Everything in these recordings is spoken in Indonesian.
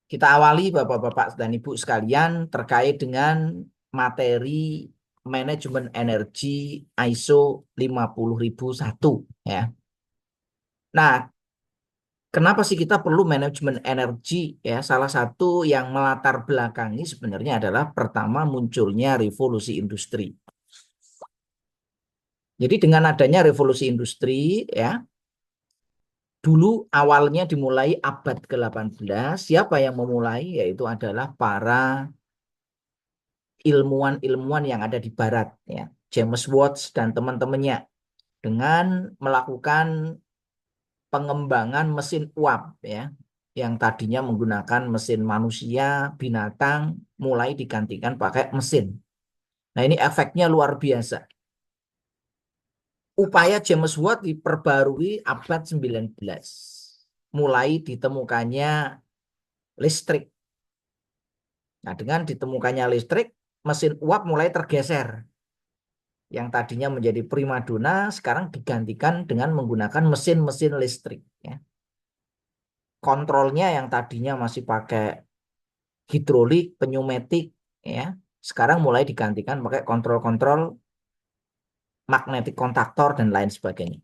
Kita awali Bapak-bapak dan Ibu sekalian terkait dengan materi manajemen energi ISO 50001 ya. Nah, kenapa sih kita perlu manajemen energi ya? Salah satu yang melatar belakangi sebenarnya adalah pertama munculnya revolusi industri. Jadi dengan adanya revolusi industri ya, dulu awalnya dimulai abad ke-18, siapa yang memulai? Yaitu adalah para ilmuwan-ilmuwan yang ada di barat ya. James Watts dan teman-temannya dengan melakukan pengembangan mesin uap ya, yang tadinya menggunakan mesin manusia, binatang, mulai digantikan pakai mesin. Nah, ini efeknya luar biasa. Upaya James Watt diperbarui abad 19. Mulai ditemukannya listrik. Nah, dengan ditemukannya listrik, mesin uap mulai tergeser. Yang tadinya menjadi primadona sekarang digantikan dengan menggunakan mesin-mesin listrik ya. Kontrolnya yang tadinya masih pakai hidrolik, pneumatik ya, sekarang mulai digantikan pakai kontrol-kontrol magnetic kontaktor dan lain sebagainya.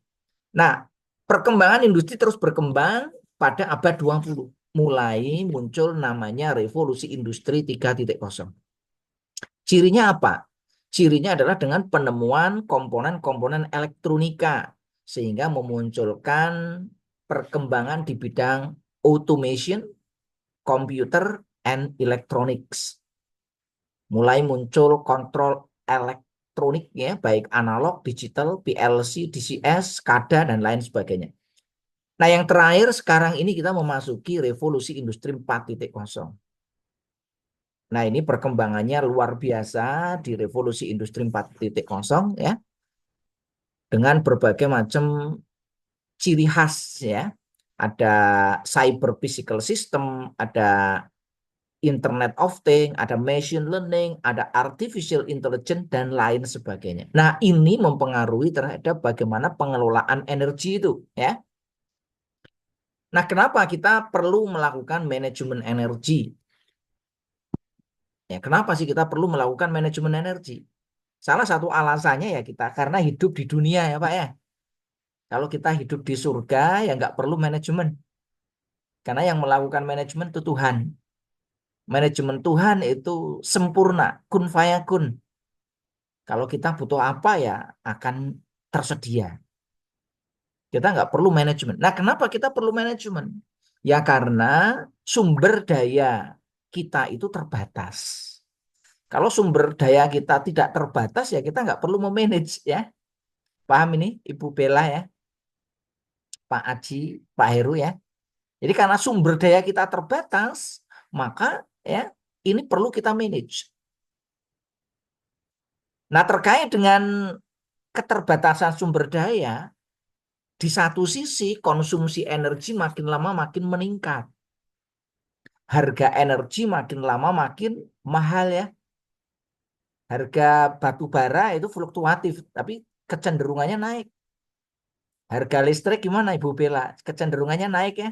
Nah, perkembangan industri terus berkembang pada abad 20. Mulai muncul namanya revolusi industri 3.0. Cirinya apa? Cirinya adalah dengan penemuan komponen-komponen elektronika sehingga memunculkan perkembangan di bidang automation, computer, and electronics. Mulai muncul kontrol elektronik ya, baik analog, digital, PLC, DCS, SCADA, dan lain sebagainya. Nah, yang terakhir sekarang ini kita memasuki revolusi industri 4.0. Nah, ini perkembangannya luar biasa di revolusi industri 4.0 ya, dengan berbagai macam ciri khas ya. Ada cyber physical system, ada Internet of Things, ada machine learning, ada artificial intelligence, dan lain sebagainya. Nah, ini mempengaruhi terhadap bagaimana pengelolaan energi itu ya. Nah, kenapa kita perlu melakukan manajemen energi? Ya, kenapa sih kita perlu melakukan manajemen energi? Salah satu alasannya ya kita karena hidup di dunia ya Pak ya. Kalau kita hidup di surga ya nggak perlu manajemen. Karena yang melakukan manajemen itu Tuhan. Manajemen Tuhan itu sempurna, kun fayakun. Kalau kita butuh apa ya akan tersedia. Kita nggak perlu manajemen. Nah, kenapa kita perlu manajemen? Ya karena sumber daya kita itu terbatas. Kalau sumber daya kita tidak terbatas ya kita nggak perlu memanage ya. Paham ini Ibu Bella ya, Pak Aji, Pak Heru ya. Jadi karena sumber daya kita terbatas, maka ya ini perlu kita manage. Nah, terkait dengan keterbatasan sumber daya, di satu sisi konsumsi energi makin lama makin meningkat. Harga energi makin lama makin mahal ya. Harga batu bara itu fluktuatif, tapi kecenderungannya naik. Harga listrik gimana Ibu Bella? Kecenderungannya naik ya.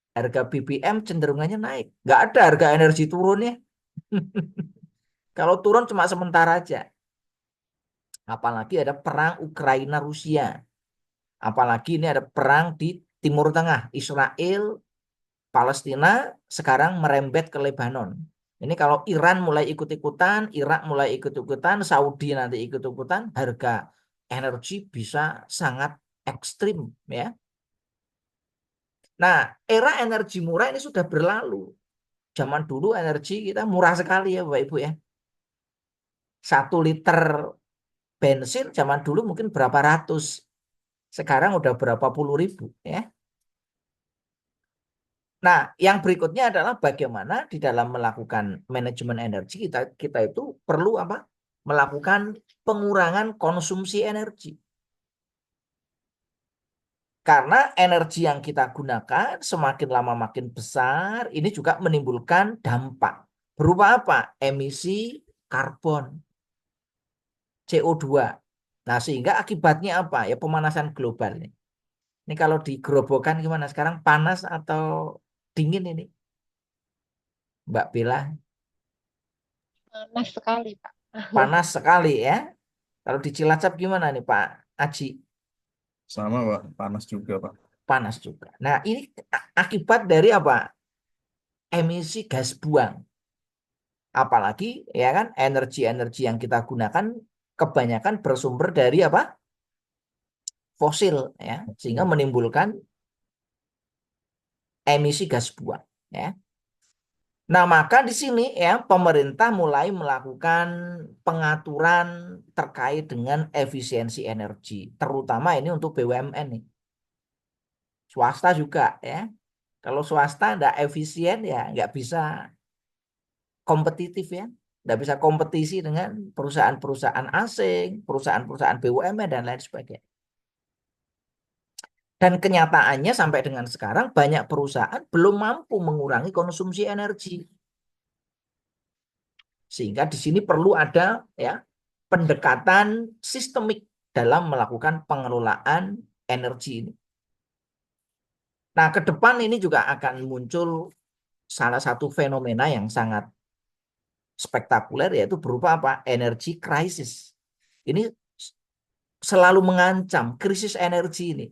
Harga BBM cenderungannya naik. Nggak ada harga energi turun ya. Kalau turun cuma sementara aja. Apalagi ada perang Ukraina-Rusia. Apalagi ini ada perang di Timur Tengah. Israel, Palestina sekarang merembet ke Lebanon. Ini kalau Iran mulai ikut-ikutan, Irak mulai ikut-ikutan, Saudi nanti ikut-ikutan, harga energi bisa sangat ekstrim ya. Nah, era energi murah ini sudah berlalu. Zaman dulu energi kita murah sekali ya Bapak Ibu ya. 1 liter bensin zaman dulu mungkin berapa ratus. Sekarang udah berapa puluh ribu ya. Nah, yang berikutnya adalah bagaimana di dalam melakukan manajemen energi kita itu perlu apa? Melakukan pengurangan konsumsi energi. Karena energi yang kita gunakan semakin lama makin besar, ini juga menimbulkan dampak. Berupa apa? Emisi karbon, CO2. Nah, sehingga akibatnya apa? Ya pemanasan global. Ini kalau di gerobokan gimana? Sekarang panas atau dingin ini? Mbak Bella? Panas sekali, Pak. Panas sekali ya. Kalau di Cilacap gimana nih Pak Aji? Sama Pak, panas juga Pak. Panas juga. Nah, ini akibat dari apa? Emisi gas buang. Apalagi ya kan energi-energi yang kita gunakan kebanyakan bersumber dari apa? Fosil ya, sehingga menimbulkan emisi gas buang ya. Nah, maka di sini ya pemerintah mulai melakukan pengaturan terkait dengan efisiensi energi, terutama ini untuk BUMN nih. Swasta juga ya. Kalau swasta nggak efisien ya nggak bisa kompetitif ya. Nggak bisa kompetisi dengan perusahaan-perusahaan asing, perusahaan-perusahaan BUMN dan lain sebagainya. Dan kenyataannya sampai dengan sekarang banyak perusahaan belum mampu mengurangi konsumsi energi. Sehingga di sini perlu ada ya pendekatan sistemik dalam melakukan pengelolaan energi ini. Nah, ke depan ini juga akan muncul salah satu fenomena yang sangat spektakuler yaitu berupa apa? Energi krisis. Ini selalu mengancam krisis energi ini.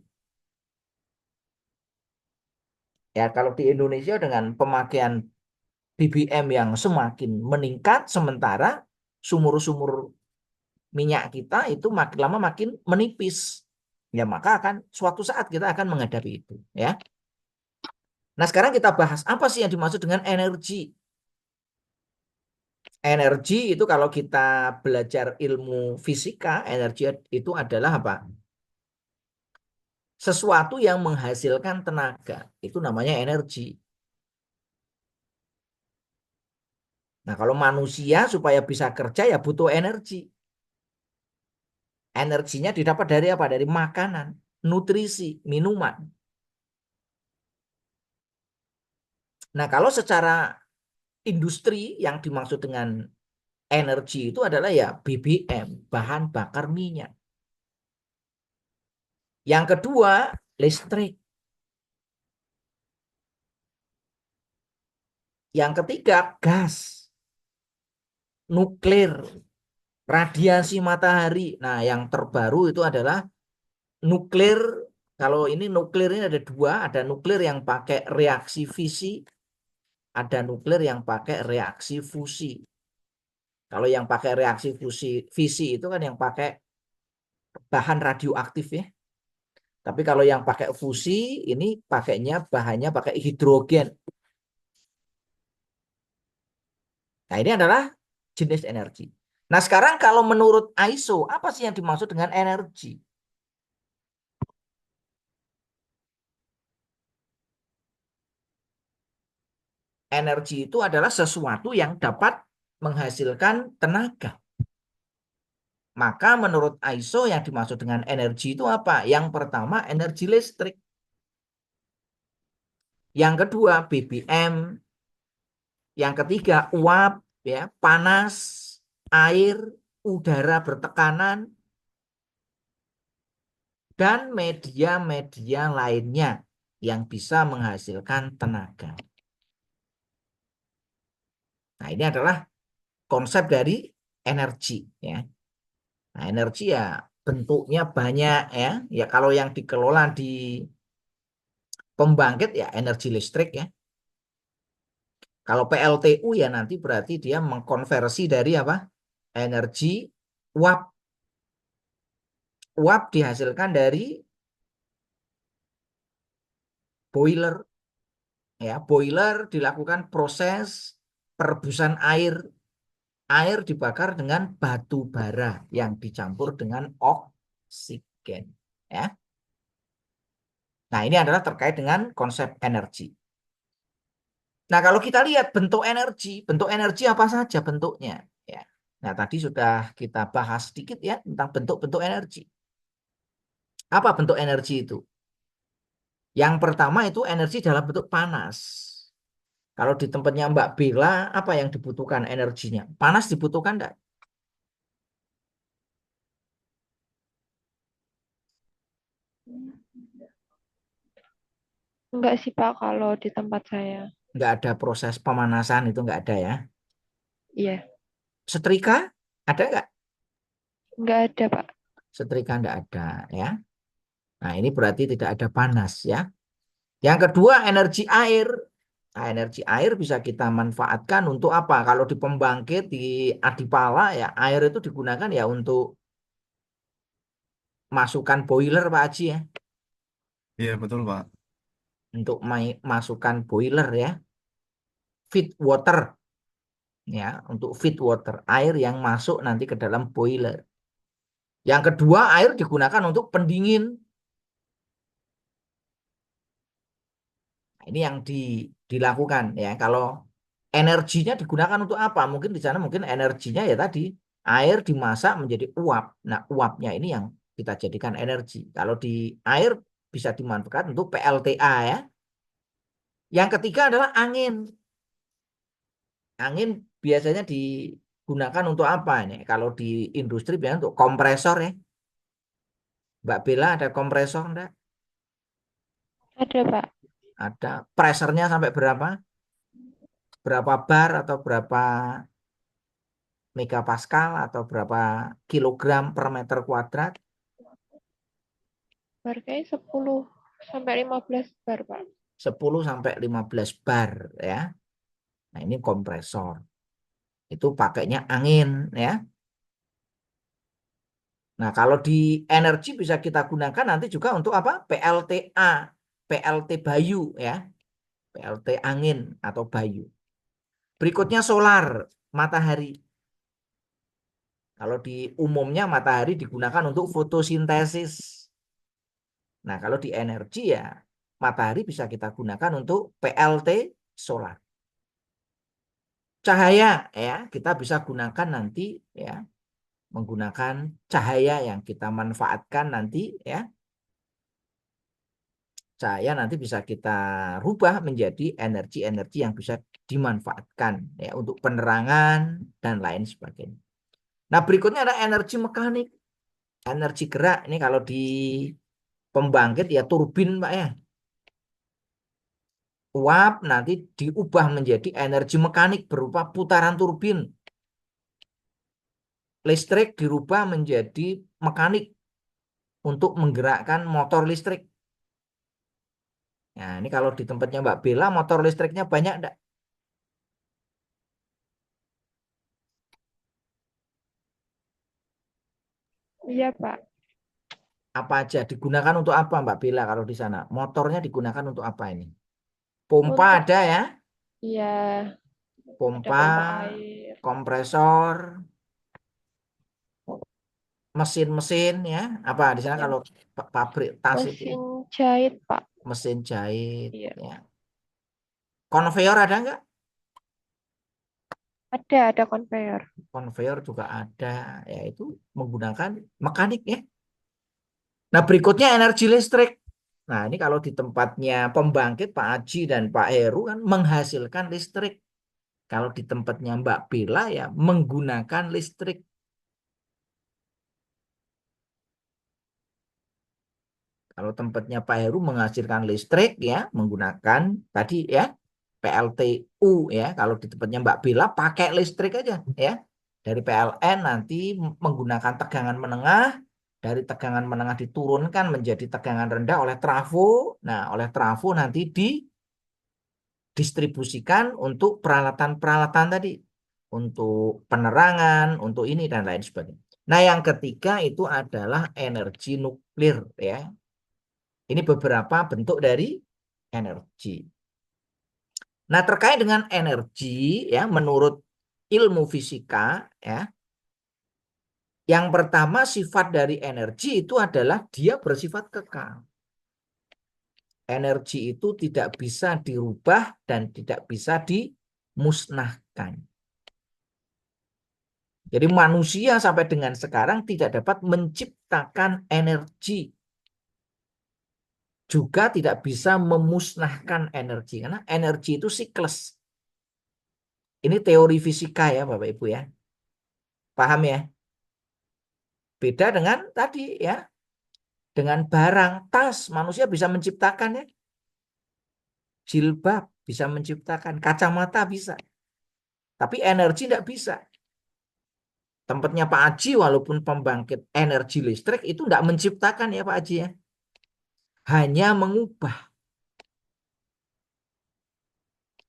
Ya, kalau di Indonesia dengan pemakaian BBM yang semakin meningkat sementara sumur-sumur minyak kita itu makin lama makin menipis. Ya, maka akan suatu saat kita akan menghadapi itu, ya. Nah, sekarang kita bahas apa sih yang dimaksud dengan energi? Energi itu kalau kita belajar ilmu fisika, energi itu adalah apa? Sesuatu yang menghasilkan tenaga. Itu namanya energi. Nah, kalau manusia supaya bisa kerja ya butuh energi. Energinya didapat dari apa? Dari makanan, nutrisi, minuman. Nah, kalau secara industri yang dimaksud dengan energi itu adalah ya BBM, bahan bakar minyak. Yang kedua, listrik. Yang ketiga, gas, nuklir, radiasi matahari. Nah, yang terbaru itu adalah nuklir. Kalau ini nuklir ini ada dua, ada nuklir yang pakai reaksi fisi, ada nuklir yang pakai reaksi fusi. Kalau yang pakai reaksi fisi itu kan yang pakai bahan radioaktif ya. Tapi kalau yang pakai fusi ini pakainya bahannya pakai hidrogen. Nah, ini adalah jenis energi. Nah, sekarang kalau menurut ISO, apa sih yang dimaksud dengan energi? Energi itu adalah sesuatu yang dapat menghasilkan tenaga. Maka menurut ISO yang dimaksud dengan energi itu apa? Yang pertama energi listrik. Yang kedua BBM. Yang ketiga uap, ya, panas, air, udara bertekanan, dan media-media lainnya yang bisa menghasilkan tenaga. Nah, ini adalah konsep dari energi, ya. Nah, energi ya bentuknya banyak ya. Ya kalau yang dikelola di pembangkit ya energi listrik ya. Kalau PLTU ya nanti berarti dia mengkonversi dari apa? Energi uap. Uap dihasilkan dari boiler ya. Boiler dilakukan proses perebusan air. Air dibakar dengan batu bara yang dicampur dengan oksigen ya. Nah, ini adalah terkait dengan konsep energi. Nah, kalau kita lihat bentuk energi apa saja bentuknya? Ya. Nah, tadi sudah kita bahas sedikit ya tentang bentuk-bentuk energi. Apa bentuk energi itu? Yang pertama itu energi dalam bentuk panas. Kalau di tempatnya Mbak Bella, apa yang dibutuhkan energinya? Panas dibutuhkan enggak? Enggak sih Pak kalau di tempat saya. nggak ada proses pemanasan, itu nggak ada ya. Iya, Setrika ada nggak? nggak ada, Pak. Setrika nggak ada ya. Nah, ini berarti tidak ada panas ya. Yang kedua, energi air. Nah, energi air bisa kita manfaatkan untuk apa? Kalau di pembangkit di Adipala ya, air itu digunakan ya untuk masukkan boiler Pak Haji ya, Iya, betul, Pak. untuk masukkan boiler ya, feed water ya, untuk feed water, air yang masuk nanti ke dalam boiler. Yang kedua, air digunakan untuk pendingin. Nah, ini yang dilakukan ya. Kalau energinya digunakan untuk apa? Mungkin di sana mungkin energinya ya tadi air dimasak menjadi uap. Nah, uapnya ini yang kita jadikan energi. Kalau di air bisa dimanfaatkan untuk PLTA ya. Yang ketiga adalah angin. Angin biasanya digunakan untuk apa ini? Kalau di industri biasanya untuk kompresor ya. Mbak Bella ada kompresor enggak? Ada, Pak. Ada. Pressernya sampai berapa? Berapa bar atau berapa megapascal atau berapa kilogram per meter kuadrat? Harganya 10 sampai 15 bar, Pak. 10 sampai 15 bar ya. Nah, ini kompresor. Itu pakainya angin ya. Nah, kalau di energi bisa kita gunakan nanti juga untuk apa? PLTA, PLT Bayu ya. PLT angin atau Bayu. Berikutnya solar, matahari. Kalau di umumnya matahari digunakan untuk fotosintesis. Nah, kalau di energi ya matahari bisa kita gunakan untuk PLT solar. Cahaya ya, kita bisa gunakan nanti ya, menggunakan cahaya yang kita manfaatkan nanti ya. Cahaya nanti bisa kita rubah menjadi energi-energi yang bisa dimanfaatkan ya untuk penerangan dan lain sebagainya. Nah, berikutnya ada energi mekanik, energi gerak. Ini kalau di pembangkit ya turbin, Pak ya. Uap nanti diubah menjadi energi mekanik berupa putaran turbin. Listrik dirubah menjadi mekanik untuk menggerakkan motor listrik. Nah, ini kalau di tempatnya Mbak Bella, motor listriknya banyak enggak? Iya, Pak. Apa aja? Digunakan untuk apa Mbak Bella kalau di sana? Motornya digunakan untuk apa ini? Pompa Untuk, ada ya? iya, ada Pompa, pompa air. kompresor, mesin-mesin ya. Apa di sana Ya, kalau pabrik tas itu mesin jahit, Pak. mesin jahit Iya, ya. Konveyor ada nggak? ada conveyor. Konveyor juga ada, yaitu menggunakan mekanik ya. Nah, berikutnya energi listrik. Nah, ini kalau di tempatnya pembangkit Pak Aji dan Pak Heru kan menghasilkan listrik. Kalau di tempatnya Mbak Bella ya menggunakan listrik. Kalau tempatnya Pak Heru menghasilkan listrik ya menggunakan tadi ya PLTU ya. Kalau di tempatnya Mbak Bella pakai listrik aja ya. Dari PLN nanti menggunakan tegangan menengah, dari tegangan menengah diturunkan menjadi tegangan rendah oleh trafo. Nah, oleh trafo nanti didistribusikan untuk peralatan-peralatan tadi, untuk penerangan, untuk ini dan lain sebagainya. Nah, yang ketiga itu adalah energi nuklir ya. Ini beberapa bentuk dari energi. Nah, terkait dengan energi ya menurut ilmu fisika ya, yang pertama sifat dari energi itu adalah dia bersifat kekal. Energi itu tidak bisa dirubah dan tidak bisa dimusnahkan. Jadi manusia sampai dengan sekarang tidak dapat menciptakan energi, juga tidak bisa memusnahkan energi karena energi itu siklus. Ini teori fisika ya Bapak Ibu ya. Paham ya? Beda dengan tadi ya, dengan barang, tas, manusia bisa menciptakan ya. Jilbab, bisa menciptakan, kacamata bisa, tapi energi tidak bisa. Tempatnya Pak Haji walaupun pembangkit energi listrik itu tidak menciptakan ya Pak Haji ya, hanya mengubah.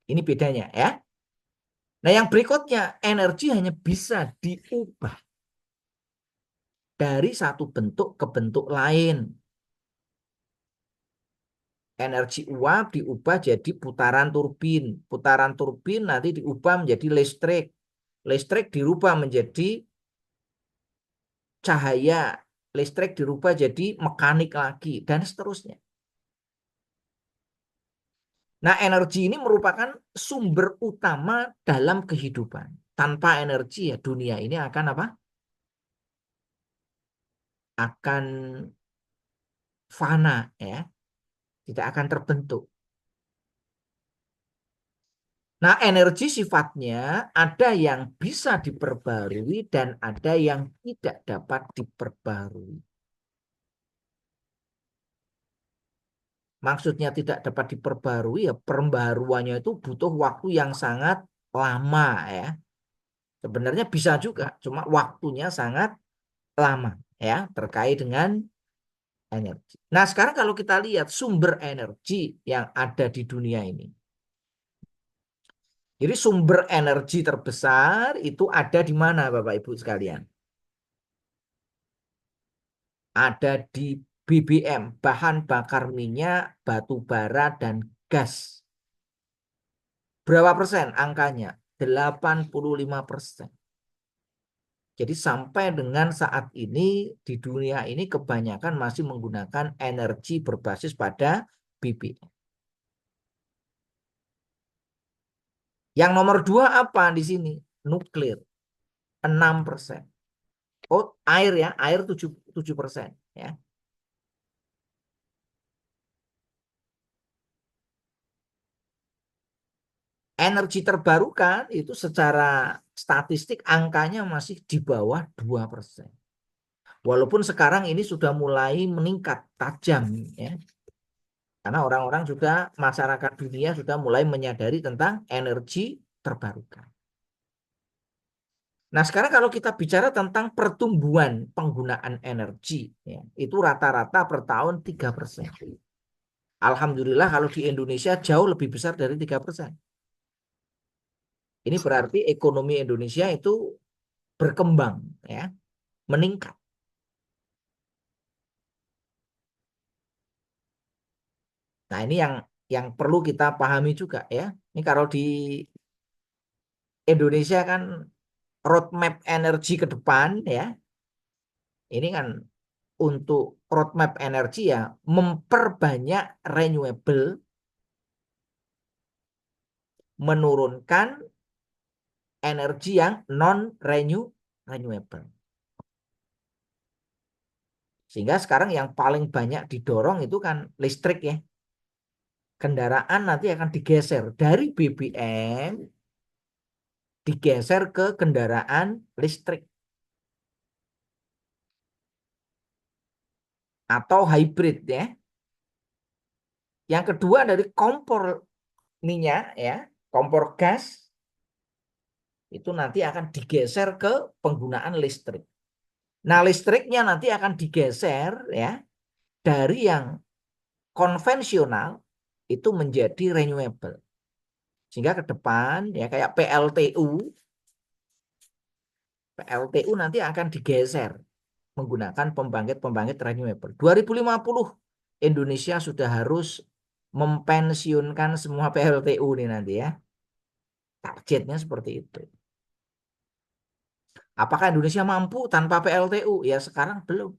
Ini bedanya ya. Nah yang berikutnya, energi hanya bisa diubah dari satu bentuk ke bentuk lain. Energi uap diubah jadi putaran turbin. Putaran turbin nanti diubah menjadi listrik. Listrik dirubah menjadi cahaya. Listrik dirubah jadi mekanik lagi. Dan seterusnya. Nah, energi ini merupakan sumber utama dalam kehidupan. Tanpa energi ya dunia ini akan apa? Akan fana ya. Tidak akan terbentuk. Nah, energi sifatnya ada yang bisa diperbarui dan ada yang tidak dapat diperbarui. Maksudnya tidak dapat diperbarui ya pembaruannya itu butuh waktu yang sangat lama ya. Sebenarnya bisa juga, cuma waktunya sangat lama ya terkait dengan energi. Nah, sekarang kalau kita lihat sumber energi yang ada di dunia ini. Jadi sumber energi terbesar itu ada di mana Bapak Ibu sekalian? Ada di BBM, bahan bakar minyak, batu bara, dan gas. Berapa persen angkanya? 85%. Jadi sampai dengan saat ini di dunia ini kebanyakan masih menggunakan energi berbasis pada BBM. Yang nomor 2 apa di sini? Nuklir, 6%. Oh, air ya, air 7%. Ya. Energi terbarukan itu secara statistik angkanya masih di bawah 2%. Walaupun sekarang ini sudah mulai meningkat tajam ya. Karena orang-orang juga masyarakat dunia sudah mulai menyadari tentang energi terbarukan. Nah, sekarang kalau kita bicara tentang pertumbuhan penggunaan energi ya, itu rata-rata per tahun 3%. Alhamdulillah kalau di Indonesia jauh lebih besar dari 3%. Ini berarti ekonomi Indonesia itu berkembang ya, meningkat. Nah, ini yang perlu kita pahami juga ya. Ini kalau di Indonesia kan roadmap energi ke depan ya. Ini kan untuk roadmap energi ya memperbanyak renewable, menurunkan energi yang non renewable. Sehingga sekarang yang paling banyak didorong itu kan listrik ya. Kendaraan nanti akan digeser dari BBM digeser ke kendaraan listrik atau hybrid ya. Yang kedua dari kompor minyak ya, kompor gas itu nanti akan digeser ke penggunaan listrik. Nah, listriknya nanti akan digeser ya dari yang konvensional itu menjadi renewable. Sehingga ke depan ya kayak PLTU nanti akan digeser menggunakan pembangkit-pembangkit renewable. 2050 Indonesia sudah harus mempensiunkan semua PLTU nih nanti ya. Targetnya seperti itu. Apakah Indonesia mampu tanpa PLTU? Ya sekarang belum.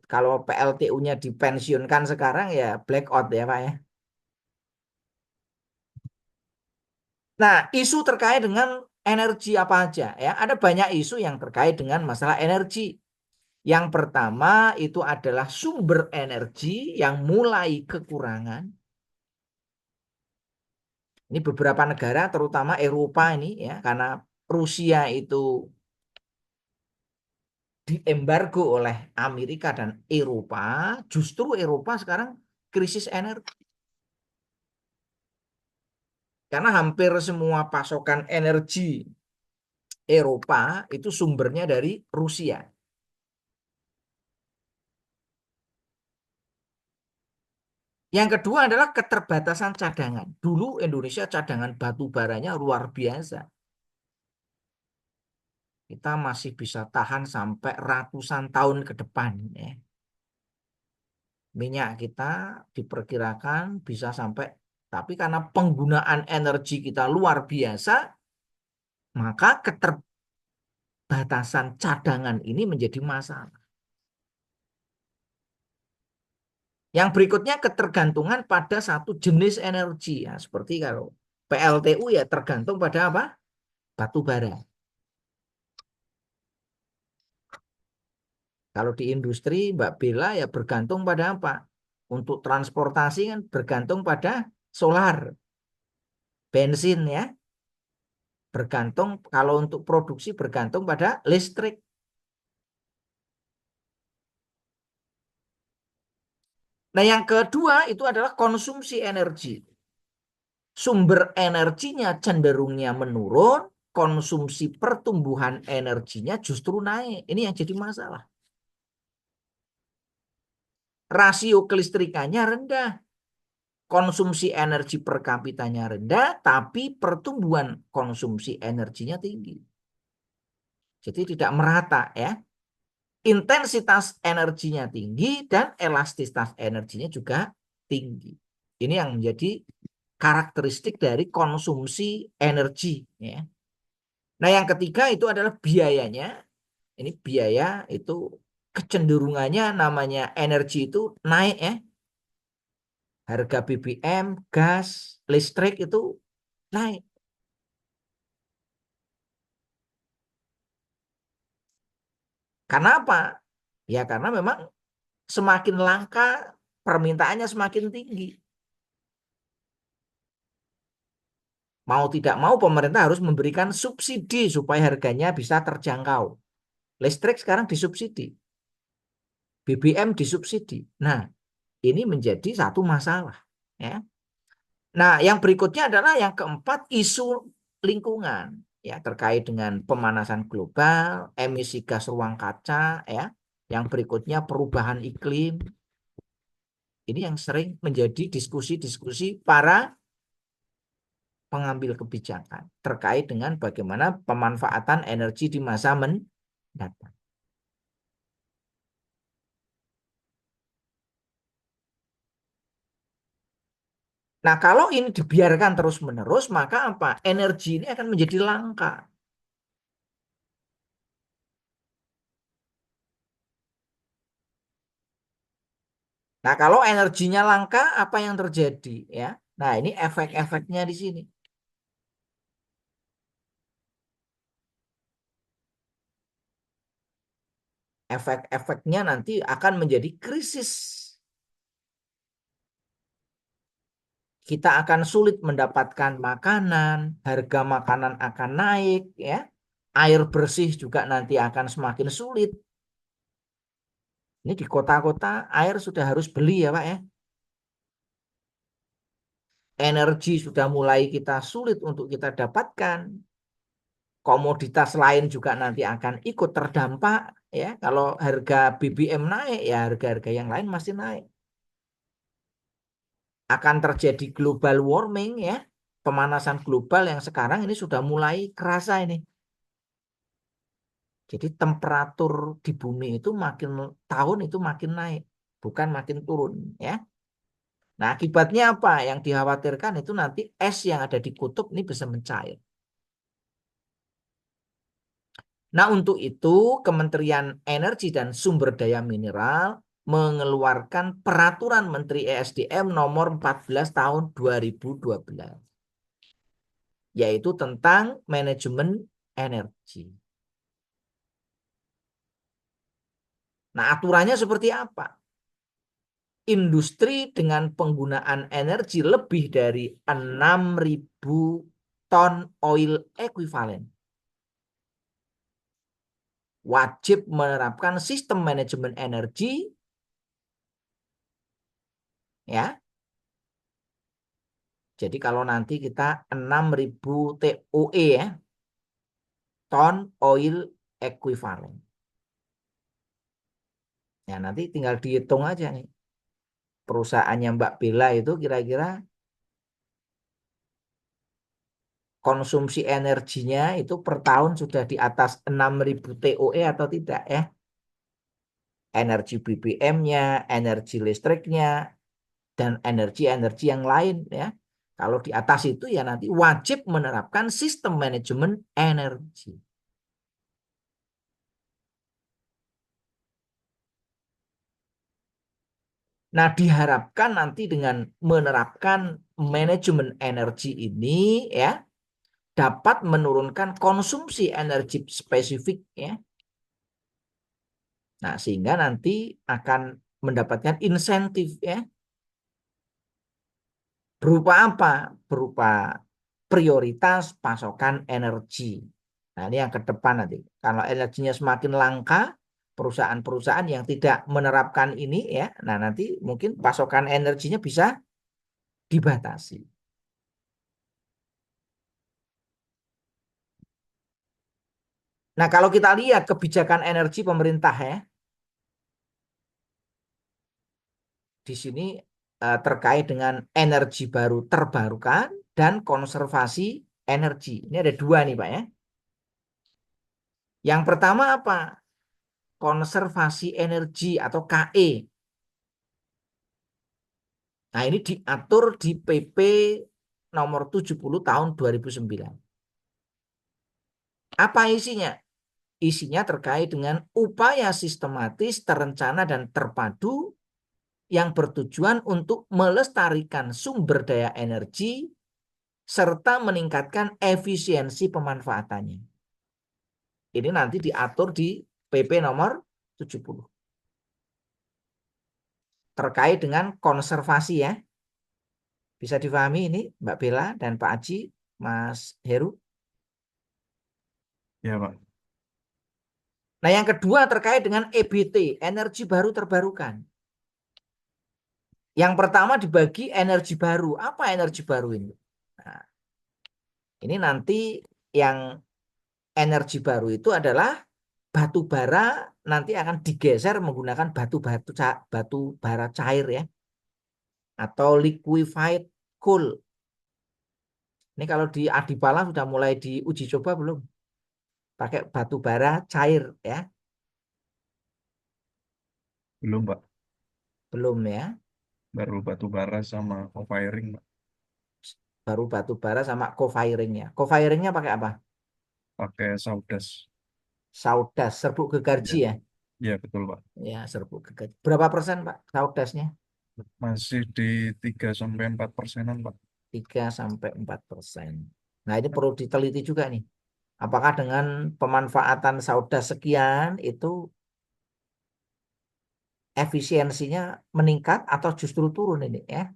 Kalau PLTU-nya dipensiunkan sekarang ya blackout ya Pak ya. Nah, isu terkait dengan energi apa aja ya? Ada banyak isu yang terkait dengan masalah energi. Yang pertama itu adalah sumber energi yang mulai kekurangan. Ini beberapa negara terutama Eropa ini ya karena Rusia itu diembargo oleh Amerika dan Eropa, justru Eropa sekarang krisis energi. Karena hampir semua pasokan energi Eropa itu sumbernya dari Rusia. Yang kedua adalah keterbatasan cadangan. Dulu Indonesia cadangan batu baranya luar biasa. Kita masih bisa tahan sampai ratusan tahun ke depan. Ya. Minyak kita diperkirakan bisa sampai, tapi karena penggunaan energi kita luar biasa, maka keterbatasan cadangan ini menjadi masalah. Yang berikutnya ketergantungan pada satu jenis energi. Ya, seperti kalau PLTU ya tergantung pada apa? Batu bara. Kalau di industri Mbak Bella ya bergantung pada apa? Untuk transportasi kan bergantung pada solar, bensin ya. Bergantung kalau untuk produksi bergantung pada listrik. Nah, yang kedua itu adalah konsumsi energi. Sumber energinya cenderungnya menurun, konsumsi pertumbuhan energinya justru naik. Ini yang jadi masalah. Rasio kelistrikannya rendah, konsumsi energi per kapitanya rendah, tapi pertumbuhan konsumsi energinya tinggi. Jadi tidak merata ya. Intensitas energinya tinggi dan elastisitas energinya juga tinggi. Ini yang menjadi karakteristik dari konsumsi energi ya. Nah, yang ketiga itu adalah biayanya. Ini biaya itu kecenderungannya namanya energi itu naik ya. Harga BBM, gas, listrik itu naik. Karena apa? Ya karena memang semakin langka, permintaannya semakin tinggi. Mau tidak mau pemerintah harus memberikan subsidi supaya harganya bisa terjangkau. Listrik sekarang disubsidi, BBM disubsidi. Nah, ini menjadi satu masalah. Ya. Nah, yang berikutnya adalah yang keempat, isu lingkungan. Ya, terkait dengan pemanasan global, emisi gas ruang kaca, ya. Yang berikutnya perubahan iklim. Ini yang sering menjadi diskusi-diskusi para pengambil kebijakan terkait dengan bagaimana pemanfaatan energi di masa mendatang. Nah, kalau ini dibiarkan terus-menerus, maka apa? Energi ini akan menjadi langka. Nah, kalau energinya langka, apa yang terjadi? Ya, nah ini efek-efeknya di sini. Efek-efeknya nanti akan menjadi krisis. Kita akan sulit mendapatkan makanan, harga makanan akan naik, ya. Air bersih juga nanti akan semakin sulit. Ini di kota-kota air sudah harus beli ya Pak ya. Energi sudah mulai kita sulit untuk kita dapatkan. Komoditas lain juga nanti akan ikut terdampak ya. Kalau harga BBM naik ya harga-harga yang lain masih naik. Akan terjadi global warming ya. Pemanasan global yang sekarang ini sudah mulai kerasa ini. Jadi temperatur di bumi itu makin tahun itu makin naik, bukan makin turun ya. Nah, akibatnya apa? Yang dikhawatirkan itu nanti es yang ada di kutub ini bisa mencair. Nah, untuk itu Kementerian Energi dan Sumber Daya Mineral mengeluarkan Peraturan Menteri ESDM nomor 14 tahun 2012, yaitu tentang manajemen energi. Nah, aturannya seperti apa? Industri dengan penggunaan energi lebih dari 6.000 ton oil ekuivalen wajib menerapkan sistem manajemen energi, ya. Jadi kalau nanti kita 6.000 TOE ya, ton oil equivalent. Ya nanti tinggal dihitung aja nih. Perusahaannya Mbak Bella itu kira-kira konsumsi energinya itu per tahun sudah di atas 6.000 TOE atau tidak ya. Energi BBM-nya, energi listriknya, dan energi-energi yang lain ya. Kalau di atas itu ya nanti wajib menerapkan sistem manajemen energi. Nah, diharapkan nanti dengan menerapkan manajemen energi ini ya dapat menurunkan konsumsi energi spesifik ya. Nah, sehingga nanti akan mendapatkan insentif ya. Berupa apa? Berupa prioritas pasokan energi. Nah, ini yang ke depan nanti. Kalau energinya semakin langka, perusahaan-perusahaan yang tidak menerapkan ini ya, nah nanti mungkin pasokan energinya bisa dibatasi. Nah, kalau kita lihat kebijakan energi pemerintah ya, di sini terkait dengan energi baru terbarukan dan konservasi energi. Ini ada dua nih, Pak ya. Yang pertama apa? Konservasi energi atau KE. Nah, ini diatur di PP nomor 70 tahun 2009. Apa isinya? Isinya terkait dengan upaya sistematis, terencana, dan terpadu yang bertujuan untuk melestarikan sumber daya energi serta meningkatkan efisiensi pemanfaatannya. Ini nanti diatur di PP nomor 70. Terkait dengan konservasi ya. Bisa difahami ini Mbak Bella dan Pak Aji, Mas Heru? Ya, Pak. Nah, yang kedua terkait dengan EBT, energi baru terbarukan. Yang pertama dibagi energi baru. Apa energi baru ini? Nah, ini nanti yang energi baru itu adalah batu bara nanti akan digeser menggunakan batu bara cair ya, atau liquefied coal. Ini kalau di Adipala sudah mulai diuji coba belum? Pakai batu bara cair ya? Belum, Pak. Belum ya? Baru batu bara sama co-firing, Pak. Baru batu bara sama co-firingnya. Co-firingnya pakai apa? Pakai saudas. Saudas, serbuk Ya, gergaji ya? ya betul, Pak. Ya, serbuk gergaji. Berapa persen Pak saudasnya? Masih di 3-4%-an, Pak. 3-4%. Nah, ini perlu diteliti juga nih. Apakah dengan pemanfaatan saudas sekian itu efisiensinya meningkat atau justru turun ini ya?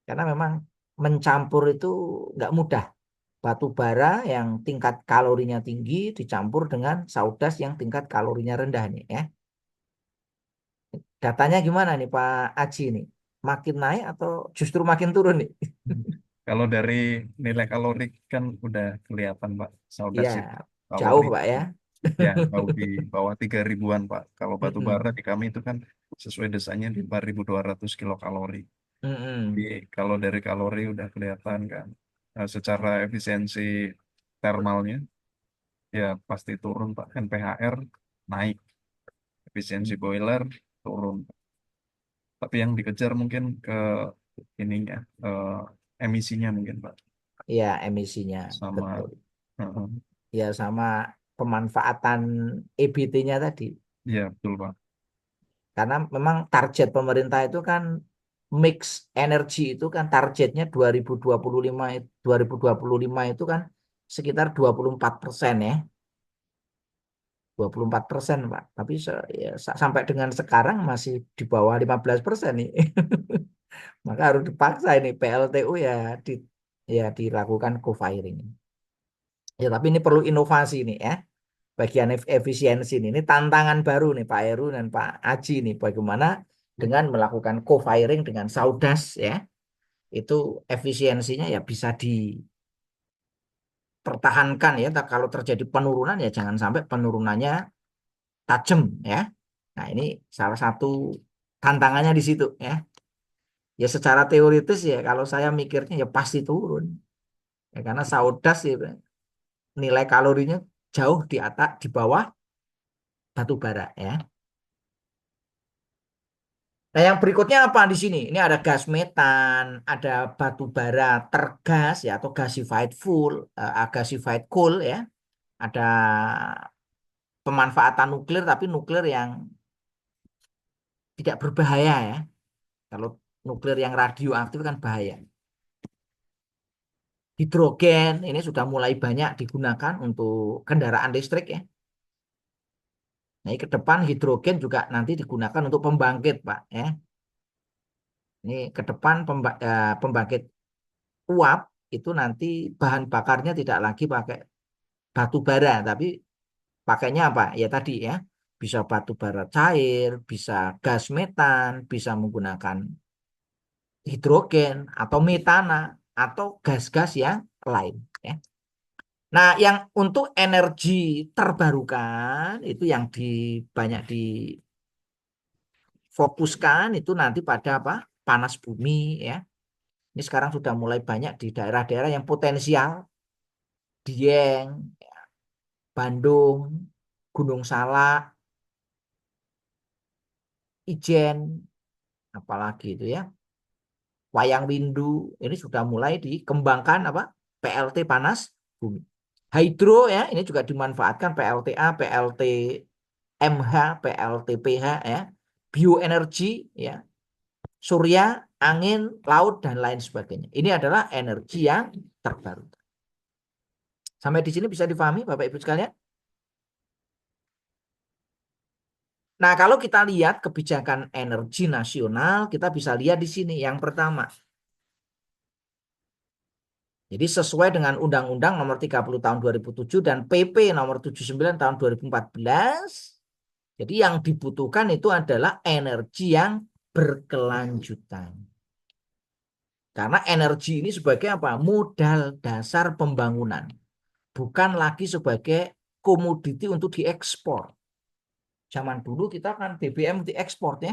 Karena memang mencampur itu nggak mudah. Batu bara yang tingkat kalorinya tinggi dicampur dengan saudas yang tingkat kalorinya rendah nih ya. Datanya gimana nih Pak Aji nih? Makin naik atau justru makin turun nih? Kalau dari nilai kalori kan udah kelihatan, Pak. Iya, Saudas itu jauh kalori Pak ya. ya jauh di bawah 3.000-an, Pak. Kalau batu bara Mm-mm. di kami itu kan sesuai desainnya di 4.200 kilokalori. Jadi Mm-mm. kalau dari kalori udah kelihatan kan. Nah, secara efisiensi thermalnya ya pasti turun, Pak. NPHR naik, efisiensi boiler turun. Tapi yang dikejar mungkin ke ininya, emisinya mungkin, Pak. Ya, emisinya Sama, betul. heeh. Ya, sama pemanfaatan EBT-nya tadi. Iya betul, Pak. Karena memang target pemerintah itu kan mix energi itu kan targetnya 2025 itu kan sekitar 24% ya. 24% Pak. Tapi ya, sampai dengan sekarang masih di bawah 15% nih. Maka harus dipaksa ini PLTU ya ya dilakukan co-firing. Ya, tapi ini perlu inovasi nih ya. bagian efisiensi ini. Ini tantangan baru nih Pak Heru dan Pak Aji nih. Bagaimana dengan melakukan co-firing dengan saudas ya. Itu efisiensinya ya bisa dipertahankan ya. Kalau terjadi penurunan ya jangan sampai penurunannya tajam ya. Nah, ini salah satu tantangannya di situ ya. Ya secara teoritis ya kalau saya mikirnya ya pasti turun. Ya, karena saudas ya, nilai kalorinya jauh di atas di bawah batu bara ya. Nah, yang berikutnya apa di sini? Ini ada gas metan, ada batu bara tergas ya atau gasified gasified coal ya. Ada pemanfaatan nuklir tapi nuklir yang tidak berbahaya ya. Kalau nuklir yang radioaktif kan bahaya. Hidrogen ini sudah mulai banyak digunakan untuk kendaraan listrik ya. Nah, ke depan hidrogen juga nanti digunakan untuk pembangkit, Pak ya. Ini ke depan pembangkit uap itu nanti bahan bakarnya tidak lagi pakai batu bara, tapi pakainya apa? Ya tadi ya, bisa batu bara cair, bisa gas metan, bisa menggunakan hidrogen atau metana atau gas-gas yang lain ya. Nah, yang untuk energi terbarukan itu yang banyak difokuskan itu nanti pada apa? Panas bumi ya. Ini sekarang sudah mulai banyak di daerah-daerah yang potensial, Dieng, Bandung, Gunung Salak, Ijen, apalagi itu ya, Wayang Windu, ini sudah mulai dikembangkan apa? PLT panas bumi. Hydro ya, ini juga dimanfaatkan PLTA, PLT MH, PLTPH ya, bioenergi ya, surya, angin, laut dan lain sebagainya. Ini adalah energi yang terbarukan. Sampai di sini bisa difahami Bapak Ibu sekalian? Nah, kalau kita lihat kebijakan energi nasional, kita bisa lihat di sini yang pertama. Jadi sesuai dengan Undang-Undang Nomor 30 Tahun 2007 dan PP Nomor 79 Tahun 2014, jadi yang dibutuhkan itu adalah energi yang berkelanjutan. Karena energi ini sebagai apa? Modal dasar pembangunan, bukan lagi sebagai komoditi untuk diekspor. Zaman dulu kita kan BBM diekspor ya,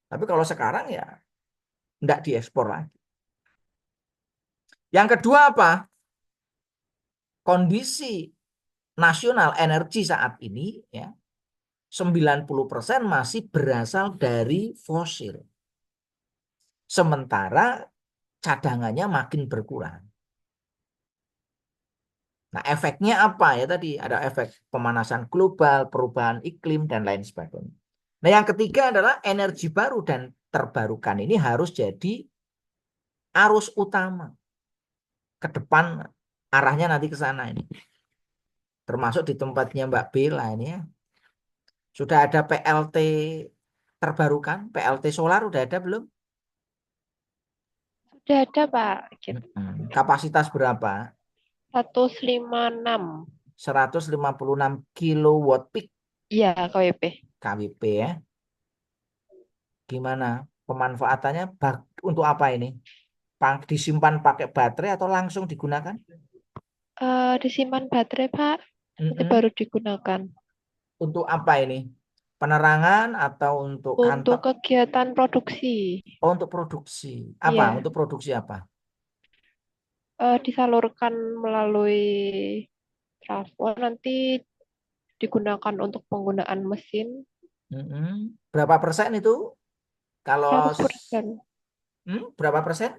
tapi kalau sekarang ya tidak diekspor lagi. Yang kedua apa? Kondisi nasional energi saat ini ya 90% masih berasal dari fosil. Sementara cadangannya makin berkurang. Nah, efeknya apa ya tadi? Ada efek pemanasan global, perubahan iklim dan lain sebagainya. Nah, yang ketiga adalah energi baru dan terbarukan ini harus jadi arus utama ke depan, arahnya nanti ke sana ini. Termasuk di tempatnya Mbak Bella ini ya. Sudah ada PLT terbarukan, PLT solar udah ada belum? Sudah ada, Pak. Gitu. Kapasitas berapa? 156. 156 kilowatt peak Iya, KWP. KWP ya. Gimana pemanfaatannya untuk apa ini? Disimpan pakai baterai atau langsung digunakan? Disimpan baterai, Pak. Nanti Mm-mm. baru digunakan. Untuk apa ini? Penerangan atau untuk Untuk kantor? kegiatan produksi. Oh, untuk produksi. Apa? Iya, Untuk produksi apa? disalurkan melalui trafo. Nanti digunakan untuk penggunaan mesin. Mm-mm. Berapa persen itu? Kalau 100%. berapa persen?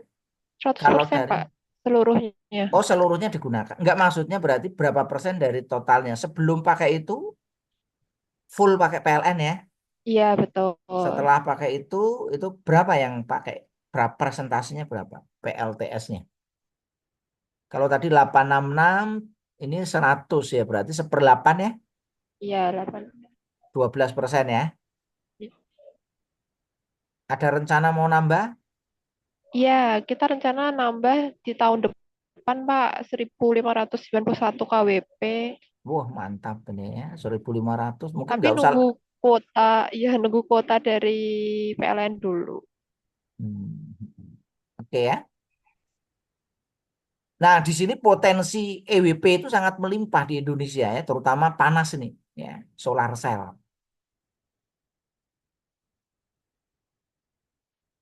Kalau 100%, dari Pak. Seluruhnya. oh seluruhnya digunakan. Enggak maksudnya berarti berapa persen dari totalnya sebelum pakai itu full pakai PLN ya. Iya, betul. Setelah pakai itu berapa yang pakai? Berapa presentasinya berapa? PLTS-nya. Kalau tadi 866 ini 100 ya berarti 1/8 ya. Iya, 8. 12% ya. Ada rencana mau nambah? Iya, kita rencana nambah di tahun depan, Pak, 1.591 KWP. Wah, mantap ini ya. 1.500 mungkin Tapi nggak usah. nunggu kuota, ya nunggu kuota dari PLN dulu. Hmm. Oke ya. Nah, di sini potensi EWP itu sangat melimpah di Indonesia ya, terutama panas ini ya, solar cell.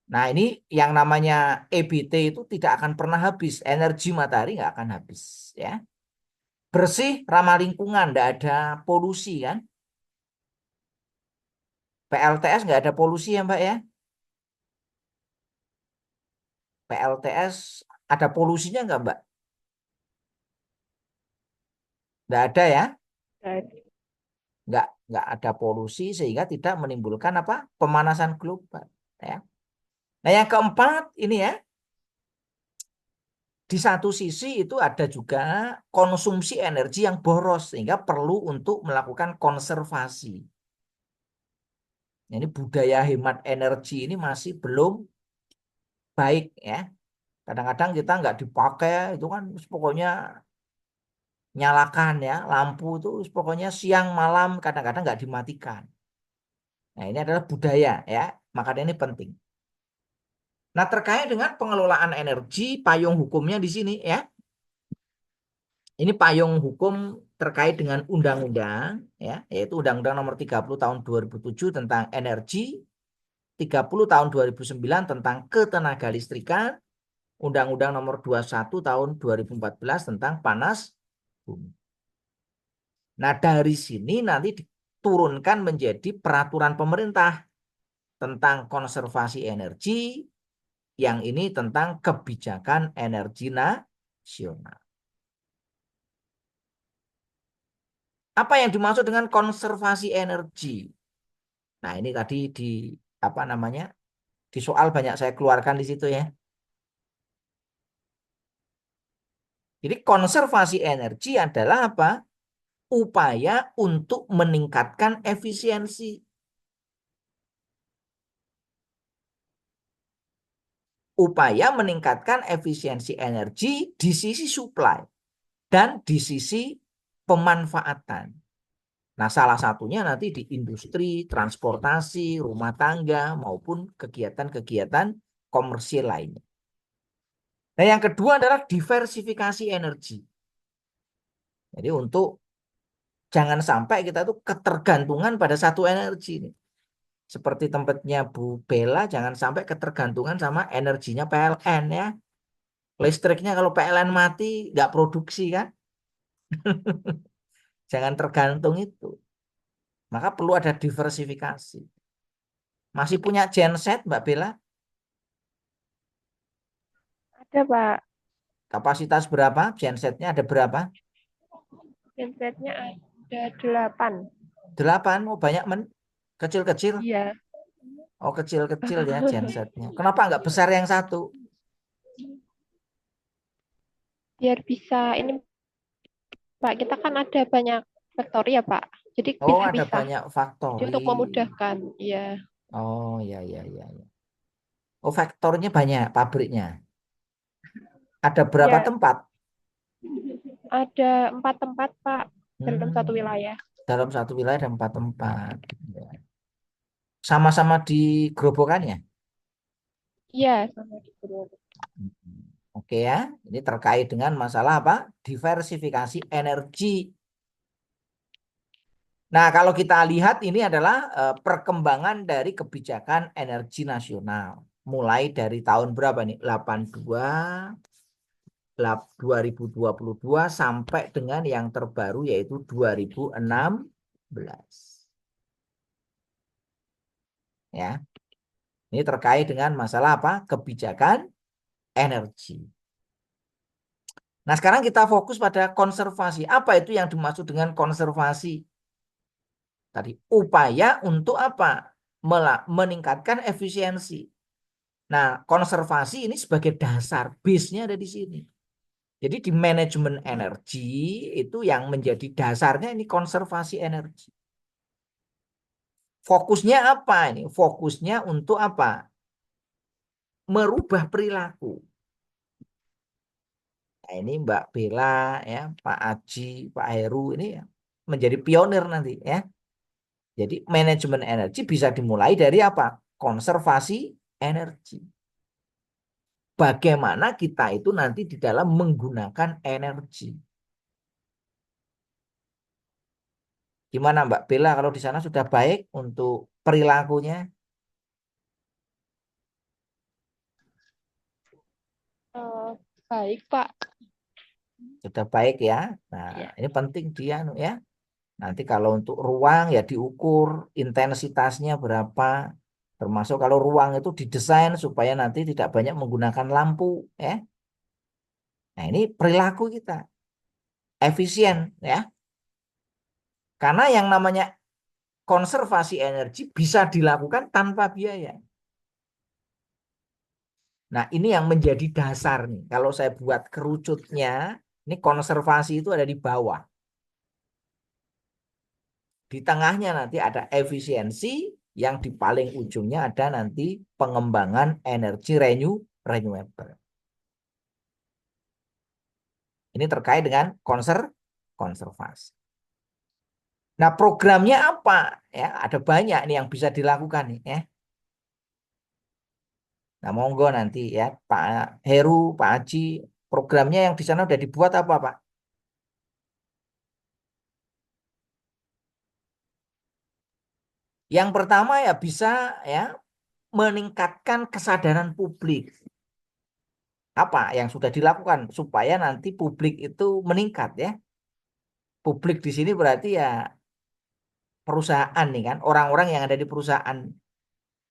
Nah, ini yang namanya EBT itu tidak akan pernah habis, energi matahari nggak akan habis ya. Bersih, ramah lingkungan, nggak ada polusi kan. PLTS nggak ada polusi ya Mbak ya. PLTS ada polusinya nggak Mbak? Nggak ada ya. Nah, Nggak ada polusi sehingga tidak menimbulkan apa? Pemanasan global ya. Nah, yang keempat ini ya, di satu sisi itu ada juga konsumsi energi yang boros sehingga perlu untuk melakukan konservasi. Ini budaya hemat energi ini masih belum baik ya. Kadang-kadang kita nggak dipakai itu kan pokoknya nyalakan ya lampu itu pokoknya siang malam kadang-kadang nggak dimatikan. Nah, ini adalah budaya ya, makanya ini penting. Nah, terkait dengan pengelolaan energi, payung hukumnya di sini ya. Ini payung hukum terkait dengan undang-undang ya, yaitu Undang-Undang Nomor 30 Tahun 2007 tentang energi, 30 Tahun 2009 tentang ketenagalistrikan, Undang-Undang Nomor 21 Tahun 2014 tentang panas bumi. Nah, dari sini nanti diturunkan menjadi peraturan pemerintah tentang konservasi energi, yang ini tentang kebijakan energi nasional. Apa yang dimaksud dengan konservasi energi? Nah, ini tadi di apa namanya? Di soal banyak saya keluarkan di situ ya. Jadi konservasi energi adalah apa? Upaya untuk meningkatkan efisiensi. Upaya meningkatkan efisiensi energi di sisi supply dan di sisi pemanfaatan. Nah, salah satunya nanti di industri, transportasi, rumah tangga, maupun kegiatan-kegiatan komersil lainnya. Nah, yang kedua adalah diversifikasi energi. Jadi untuk jangan sampai kita tuh ketergantungan pada satu energi nih. Seperti tempatnya Bu Bella, jangan sampai ketergantungan sama energinya PLN ya. Listriknya kalau PLN mati, nggak produksi kan? Jangan tergantung itu. Maka perlu ada diversifikasi. Masih punya genset Mbak Bella? ada Pak, Kapasitas berapa? Gensetnya ada berapa? gensetnya ada 8. 8. Oh, banyak kecil-kecil. Iya, Oh, kecil-kecil ya gensetnya. Kenapa nggak besar yang satu? biar bisa ini Pak, kita kan ada banyak faktori ya Pak. Jadi Oh, ada pisah-pisah. banyak Jadi factory. untuk memudahkan, ya. Oh, ya, ya, ya, ya. Oh, faktornya banyak pabriknya. Ada berapa Ya, tempat? ada 4 tempat Pak dalam satu Hmm, wilayah. dalam satu wilayah ada 4 tempat. Ya. Sama-sama di Grobogan ya? Iya, sama di Purworejo. Hmm. Oke ya, ini terkait dengan masalah apa? Diversifikasi energi. Nah, kalau kita lihat ini adalah perkembangan dari kebijakan energi nasional. Mulai dari tahun berapa nih? 82, 2022 sampai dengan yang terbaru yaitu 2016. Ya. Ini terkait dengan masalah apa? Kebijakan energi. Nah, sekarang kita fokus pada konservasi. Apa itu yang dimaksud dengan konservasi? Tadi upaya untuk apa? Meningkatkan efisiensi. Nah, konservasi ini sebagai dasar, base-nya ada di sini. Jadi di manajemen energi itu yang menjadi dasarnya ini konservasi energi. Fokusnya apa ini? Fokusnya untuk apa? Merubah perilaku. Nah, ini Mbak Bella, ya, Pak Aji, Pak Heru ini ya, menjadi pionir nanti ya. Jadi manajemen energi bisa dimulai dari apa? Konservasi energi. Bagaimana kita itu nanti di dalam menggunakan energi. Gimana Mbak Bella kalau di sana sudah baik untuk perilakunya? Eh, baik, Pak. Sudah baik ya. Nah, Ya. ini penting dia ya. Nanti kalau untuk ruang ya diukur intensitasnya berapa. Termasuk kalau ruang itu didesain supaya nanti tidak banyak menggunakan lampu ya. Nah, ini perilaku kita efisien ya. Karena yang namanya konservasi energi bisa dilakukan tanpa biaya. Nah, ini yang menjadi dasar nih. Kalau saya buat kerucutnya, ini konservasi itu ada di bawah. Di tengahnya nanti ada efisiensi, yang di paling ujungnya ada nanti pengembangan energi renewable. Ini terkait dengan konservasi. Nah, programnya apa? Ya, ada banyak nih yang bisa dilakukan nih ya. Nah, monggo nanti ya Pak Heru, Pak Aji, programnya yang di sana udah dibuat apa, Pak? Yang pertama ya bisa ya meningkatkan kesadaran publik. Apa yang sudah dilakukan supaya nanti publik itu meningkat ya. Publik di sini berarti ya perusahaan nih kan, orang-orang yang ada di perusahaan.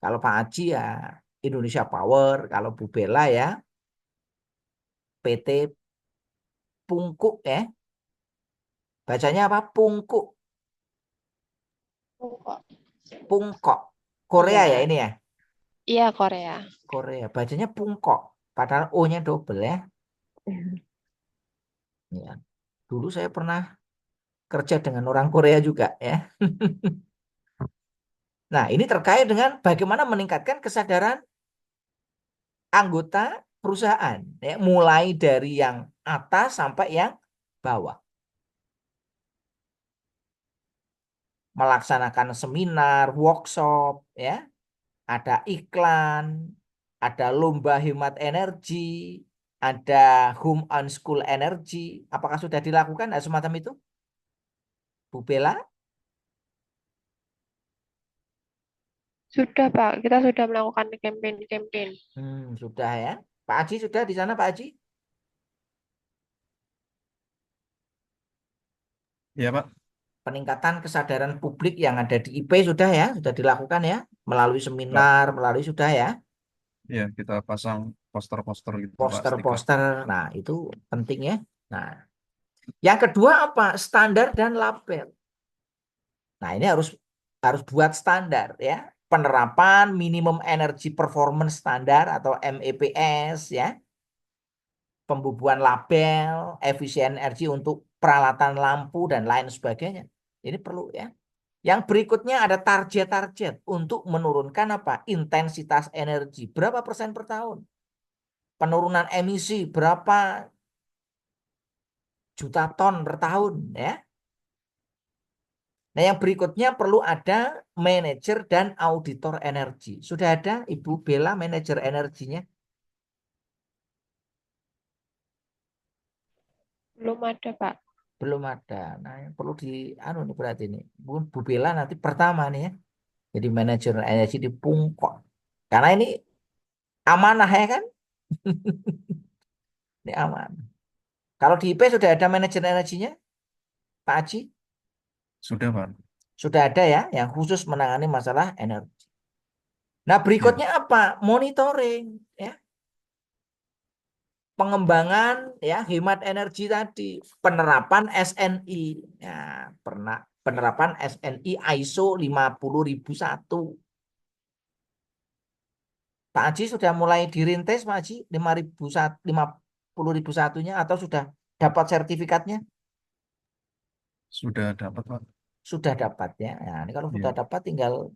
Kalau Pak Aji ya Indonesia Power, kalau Bu Bella ya PT Pungkuk ya. Bacanya apa? Pungkuk, Oh, kok. Pungkok. Korea ya Iya, ini ya. iya Korea. Korea. Bacanya Pungkok. Padahal O-nya double ya. Ya. Dulu saya pernah kerja dengan orang Korea juga ya. Nah, ini terkait dengan bagaimana meningkatkan kesadaran anggota perusahaan, ya, mulai dari yang atas sampai yang bawah. Melaksanakan seminar, workshop, ya, ada iklan, ada lomba hemat energi, ada home on school energy. Apakah sudah dilakukan semacam itu, Bu Bella? Sudah, Pak. Kita sudah melakukan campaign-campaign. Sudah ya. Pak Aji sudah di sana, Pak Aji? Iya, Pak. Peningkatan kesadaran publik yang ada di IP sudah ya, sudah dilakukan ya, melalui Pak. seminar, melalui sudah ya, Iya, kita pasang poster-poster gitu, Pak, stiker. poster-poster. Nah, itu penting ya. Nah, yang kedua apa? Standar dan label. Nah, ini harus buat standar ya. Penerapan minimum energy performance standar atau MEPS ya. Pembubuhan label, efisien energi untuk peralatan lampu dan lain sebagainya. Ini perlu ya. Yang berikutnya ada target-target untuk menurunkan apa? Intensitas energi. Berapa persen per tahun? Penurunan emisi berapa juta ton per tahun ya. Nah, yang berikutnya perlu ada manajer dan auditor energi. Sudah ada Ibu Bella manajer energinya? Belum ada, Pak. Belum ada. Nah, yang perlu di nih berarti ini. Bu Bella nanti pertama nih ya. Jadi manajer energi di Pungkok. Karena ini amanah ya kan? Ini amanah. Kalau di IP sudah ada manajer energinya, Pak Aji? Sudah, Pak. Sudah ada ya, yang khusus menangani masalah energi. Nah, Iya, berikutnya apa? Monitoring, ya. Pengembangan, ya, hemat energi tadi, penerapan SNI, ya, pernah penerapan SNI ISO 50001. Pak Haji sudah mulai dirintis, Pak Haji, 5001-nya atau sudah dapat sertifikatnya? sudah dapat, Pak. Sudah dapat ya. Nah, ini kalau sudah Iya, dapat tinggal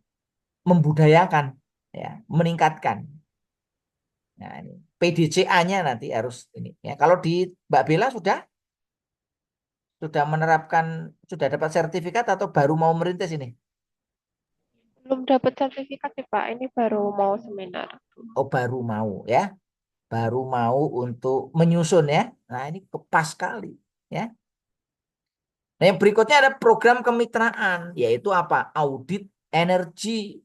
membudayakan, ya, meningkatkan. Nah, ini PDCA-nya nanti harus ini ya. Kalau di Mbak Bella sudah Sudah menerapkan, sudah dapat sertifikat atau baru mau merintis ini? Belum dapat sertifikat sih Pak, ini baru mau seminar. Oh, baru mau ya. Baru mau untuk menyusun ya. Nah, ini pas sekali ya. Nah, yang berikutnya ada program kemitraan, yaitu apa? Audit energi.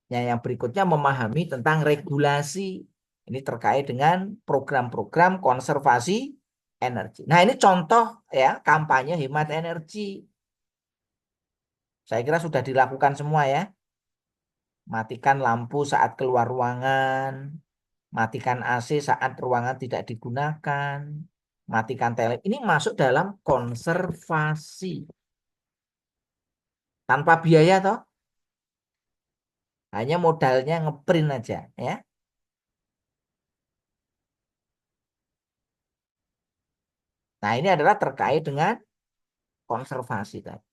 Ya, yang berikutnya memahami tentang regulasi. Ini terkait dengan program-program konservasi energi. Nah, ini contoh ya kampanye hemat energi. Saya kira sudah dilakukan semua ya. Matikan lampu saat keluar ruangan, matikan AC saat ruangan tidak digunakan, matikan tele. Ini masuk dalam konservasi. Tanpa biaya toh. Hanya modalnya ngeprint aja ya. Nah, ini adalah terkait dengan konservasi tadi.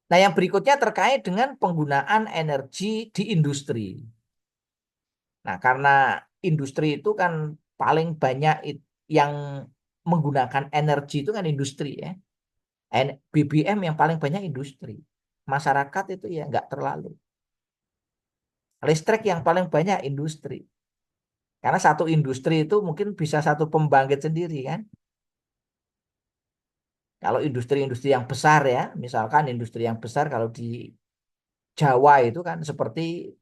Nah, yang berikutnya terkait dengan penggunaan energi di industri. Nah, karena industri itu kan paling banyak yang menggunakan energi itu kan industri ya. BBM yang paling banyak industri. Masyarakat itu ya nggak terlalu. Listrik yang paling banyak industri. Karena satu industri itu mungkin bisa satu pembangkit sendiri kan. Kalau industri-industri yang besar ya, misalkan industri yang besar kalau di Jawa itu kan seperti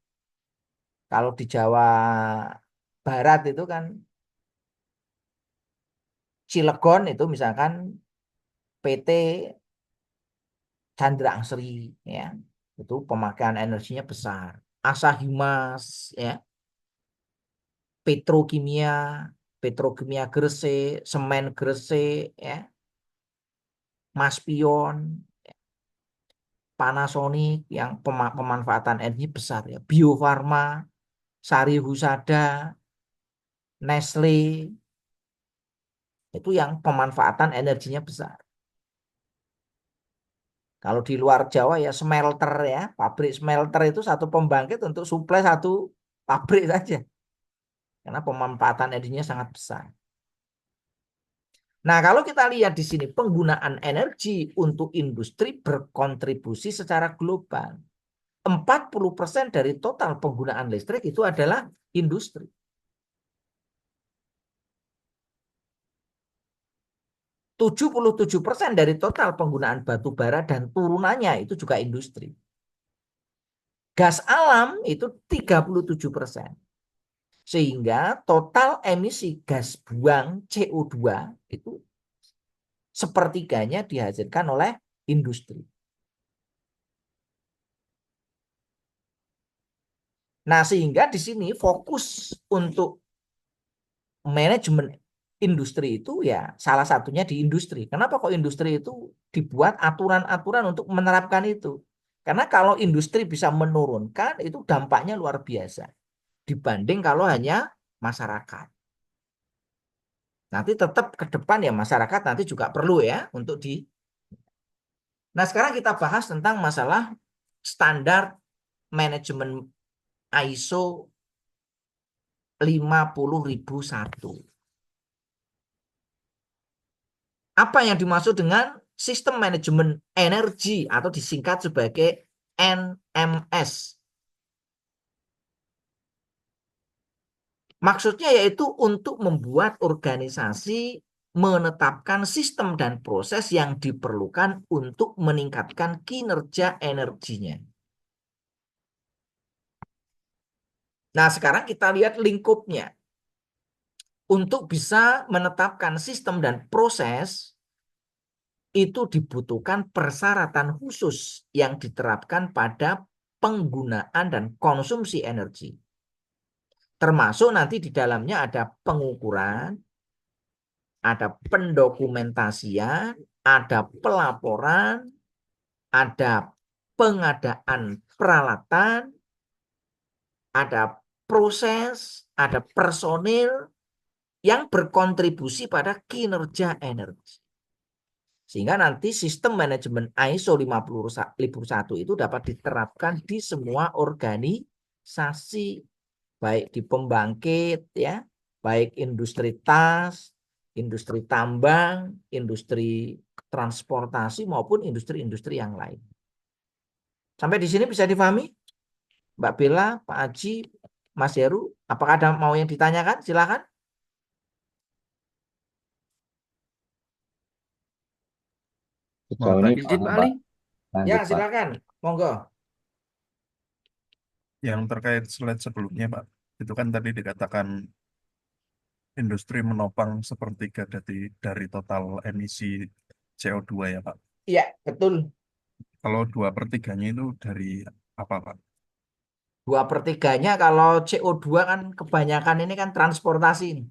kalau di Jawa Barat itu kan Cilegon itu misalkan PT Chandra Asri ya. Itu pemakaian energinya besar. Asahimas ya, petrokimia, petrokimia Gresik, semen Gresik ya, Maspion, Panasonic yang pemanfaatan energi besar ya. Bio Farma, Sari Husada, Nestle itu yang pemanfaatan energinya besar. Kalau di luar Jawa ya smelter ya, pabrik smelter itu satu pembangkit untuk suplai satu pabrik saja. Karena pemanfaatan energinya sangat besar. Nah, kalau kita lihat di sini penggunaan energi untuk industri berkontribusi secara global. 40% dari total penggunaan listrik itu adalah industri. 77% dari total penggunaan batu bara dan turunannya itu juga industri. Gas alam itu 37%. Sehingga total emisi gas buang CO2 itu sepertiganya dihasilkan oleh industri. Nah, sehingga di sini fokus untuk manajemen industri itu ya salah satunya di industri. Kenapa kok industri itu dibuat aturan-aturan untuk menerapkan itu? Karena kalau industri bisa menurunkan itu dampaknya luar biasa dibanding kalau hanya masyarakat. Nanti tetap ke depan ya masyarakat nanti juga perlu ya untuk di. Nah, sekarang kita bahas tentang masalah standar manajemen ISO 50001. Apa yang dimaksud dengan sistem manajemen energi atau disingkat sebagai NMS? Maksudnya yaitu untuk membuat organisasi menetapkan sistem dan proses yang diperlukan untuk meningkatkan kinerja energinya. Nah, sekarang kita lihat lingkupnya. Untuk bisa menetapkan sistem dan proses, itu dibutuhkan persyaratan khusus yang diterapkan pada penggunaan dan konsumsi energi. Termasuk nanti di dalamnya ada pengukuran, ada pendokumentasian, ada pelaporan, ada pengadaan peralatan, ada proses, ada personil yang berkontribusi pada kinerja energi. Sehingga nanti sistem manajemen ISO 50001 itu dapat diterapkan di semua organisasi, baik di pembangkit ya, baik industri tas, industri tambang, industri transportasi maupun industri-industri yang lain. Sampai di sini bisa dipahami? Mbak Bella, Pak Haji, Mas Heru, apakah ada mau yang ditanyakan? Silakan. Mau Sejauh ini tadi Izin paham, Pak Pak. Ali? Ya, Lanjut, Pak. silakan. Monggo. yang terkait slide sebelumnya, Pak, itu kan tadi dikatakan industri menopang sepertiga dari total emisi CO2 ya, Pak. Iya, betul. Kalau 2/3-nya itu dari apa, Pak? 2/3-nya kalau CO2 kan kebanyakan ini kan transportasi.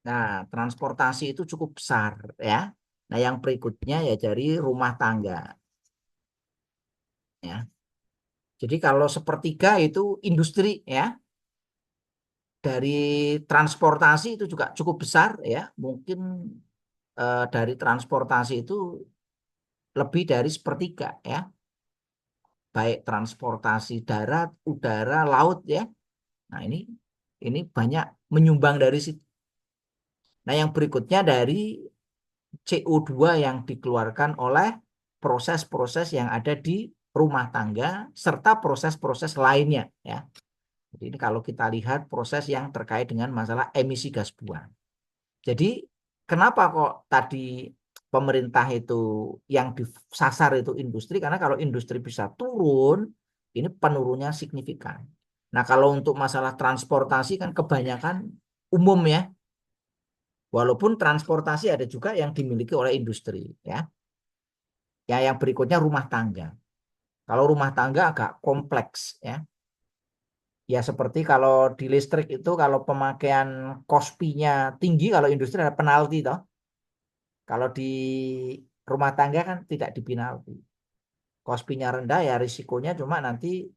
Nah, transportasi itu cukup besar ya. Nah, yang berikutnya ya dari rumah tangga ya. Jadi kalau sepertiga itu industri ya. Dari transportasi itu juga cukup besar ya. Mungkin dari transportasi itu lebih dari sepertiga ya. Baik transportasi darat, udara, laut ya. Nah, ini banyak menyumbang dari situ. Nah, yang berikutnya dari CO2 yang dikeluarkan oleh proses-proses yang ada di rumah tangga serta proses-proses lainnya ya. Jadi ini kalau kita lihat proses yang terkait dengan masalah emisi gas buang. Jadi kenapa kok tadi pemerintah itu yang disasar itu industri? Karena kalau industri bisa turun, ini penurunnya signifikan. Nah, kalau untuk masalah transportasi kan kebanyakan umum ya. Walaupun transportasi ada juga yang dimiliki oleh industri ya. Ya, yang berikutnya rumah tangga. Kalau rumah tangga agak kompleks ya. Ya seperti kalau di listrik itu kalau pemakaian kospinya tinggi, kalau industri ada penalti toh. Kalau di rumah tangga kan tidak dipinalti. Kospinya rendah ya risikonya cuma nanti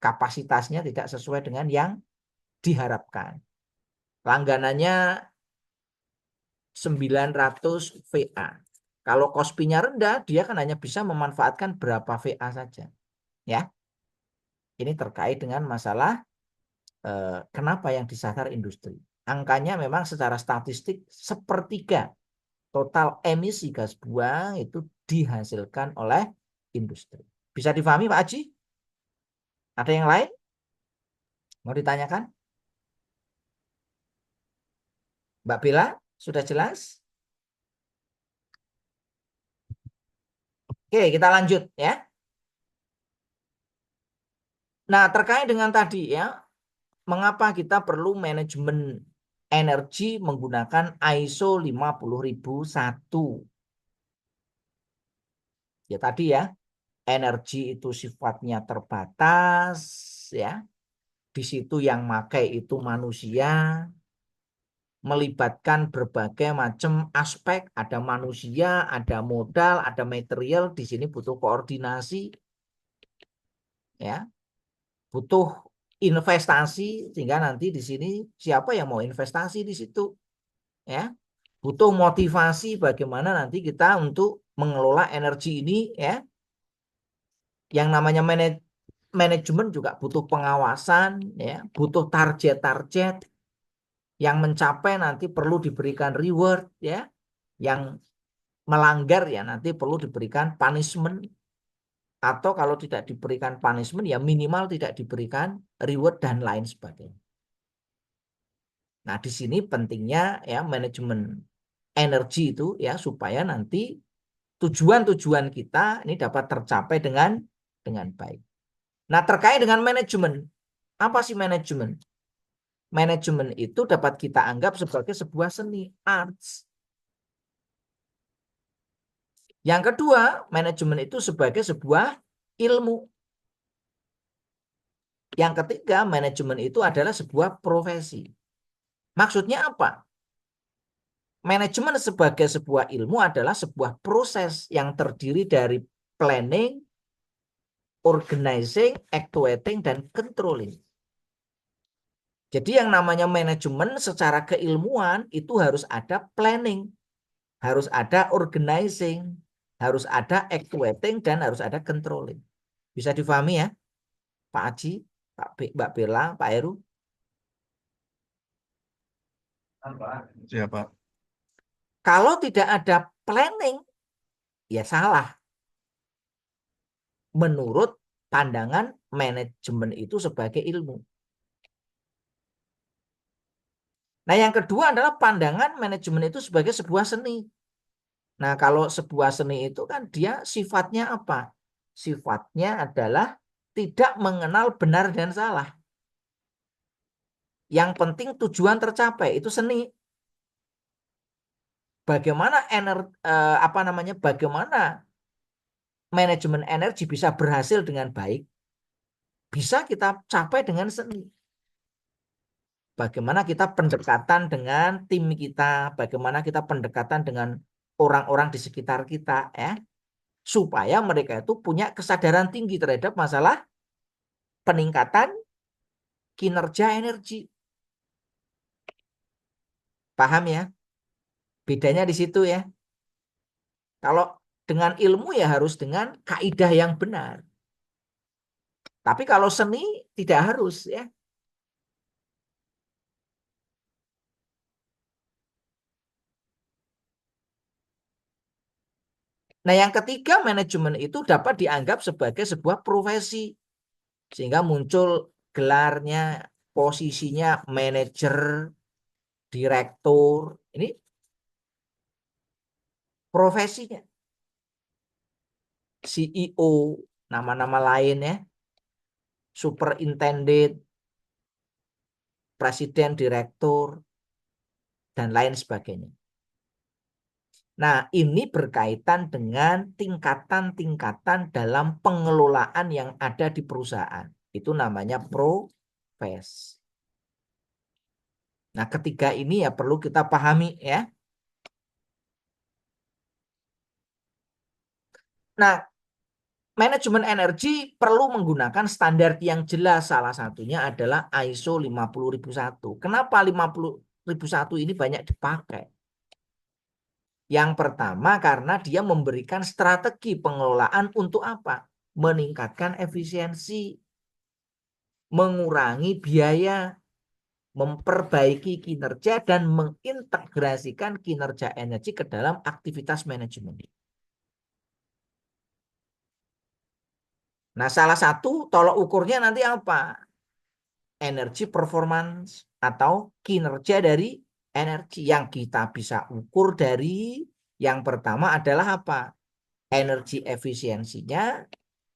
kapasitasnya tidak sesuai dengan yang diharapkan. Langganannya 900 VA. Kalau kospinya rendah, dia kan hanya bisa memanfaatkan berapa VA saja. Ya, ini terkait dengan masalah kenapa yang disasar industri. Angkanya memang secara statistik sepertiga total emisi gas buang itu dihasilkan oleh industri. Bisa difahami Pak Haji? Ada yang lain? Mau ditanyakan? Mbak Bella, sudah jelas? Oke, kita lanjut ya. Nah, terkait dengan tadi ya, mengapa kita perlu manajemen energi menggunakan ISO 50001? Ya tadi ya, energi itu sifatnya terbatas ya. Di situ yang pakai itu manusia, melibatkan berbagai macam aspek, ada manusia, ada modal, ada material, di sini butuh koordinasi ya. Butuh investasi sehingga nanti di sini siapa yang mau investasi di situ ya. Butuh motivasi bagaimana nanti kita untuk mengelola energi ini ya. Yang namanya manajemen juga butuh pengawasan ya, butuh target-target yang mencapai nanti perlu diberikan reward ya. Yang melanggar ya nanti perlu diberikan punishment, atau kalau tidak diberikan punishment ya minimal tidak diberikan reward dan lain sebagainya. Nah, di sini pentingnya ya manajemen energi itu ya supaya nanti tujuan-tujuan kita ini dapat tercapai dengan baik. Nah, terkait dengan manajemen, apa sih manajemen? Manajemen itu dapat kita anggap sebagai sebuah seni, arts. Yang kedua, manajemen itu sebagai sebuah ilmu. Yang ketiga, manajemen itu adalah sebuah profesi. Maksudnya apa? Manajemen sebagai sebuah ilmu adalah sebuah proses yang terdiri dari planning, organizing, actuating, dan controlling. Jadi yang namanya manajemen secara keilmuan itu harus ada planning, harus ada organizing, harus ada actuating, dan harus ada controlling. Bisa difahami ya, Pak Aji, Mbak Bella, Pak Heru? Siapa? Kalau tidak ada planning, ya salah. Menurut pandangan manajemen itu sebagai ilmu. Nah, yang kedua adalah pandangan manajemen itu sebagai sebuah seni. Nah, kalau sebuah seni itu kan dia sifatnya apa? Sifatnya adalah tidak mengenal benar dan salah. Yang penting tujuan tercapai, itu seni. Bagaimana bagaimana manajemen energi bisa berhasil dengan baik? Bisa kita capai dengan seni. Bagaimana kita pendekatan dengan tim kita, bagaimana kita pendekatan dengan orang-orang di sekitar kita, ya, supaya mereka itu punya kesadaran tinggi terhadap masalah peningkatan kinerja energi. Paham ya? Bedanya di situ ya. Kalau dengan ilmu ya harus dengan kaidah yang benar. Tapi kalau seni tidak harus ya. Nah, yang ketiga, manajemen itu dapat dianggap sebagai sebuah profesi. Sehingga muncul gelarnya, posisinya manajer, direktur. Ini profesinya. CEO, nama-nama lain ya. Superintendent, presiden, direktur, dan lain sebagainya. Nah, ini berkaitan dengan tingkatan-tingkatan dalam pengelolaan yang ada di perusahaan. Itu namanya profesi. Nah, ketiga ini ya perlu kita pahami ya. Nah, manajemen energi perlu menggunakan standar yang jelas. Salah satunya adalah ISO 50001. Kenapa 50001 ini banyak dipakai? Yang pertama karena dia memberikan strategi pengelolaan untuk apa? Meningkatkan efisiensi, mengurangi biaya, memperbaiki kinerja, dan mengintegrasikan kinerja energi ke dalam aktivitas manajemen. Nah, salah satu tolok ukurnya nanti apa? Energi performance atau kinerja dari energi yang kita bisa ukur dari yang pertama adalah apa? Energi efisiensinya,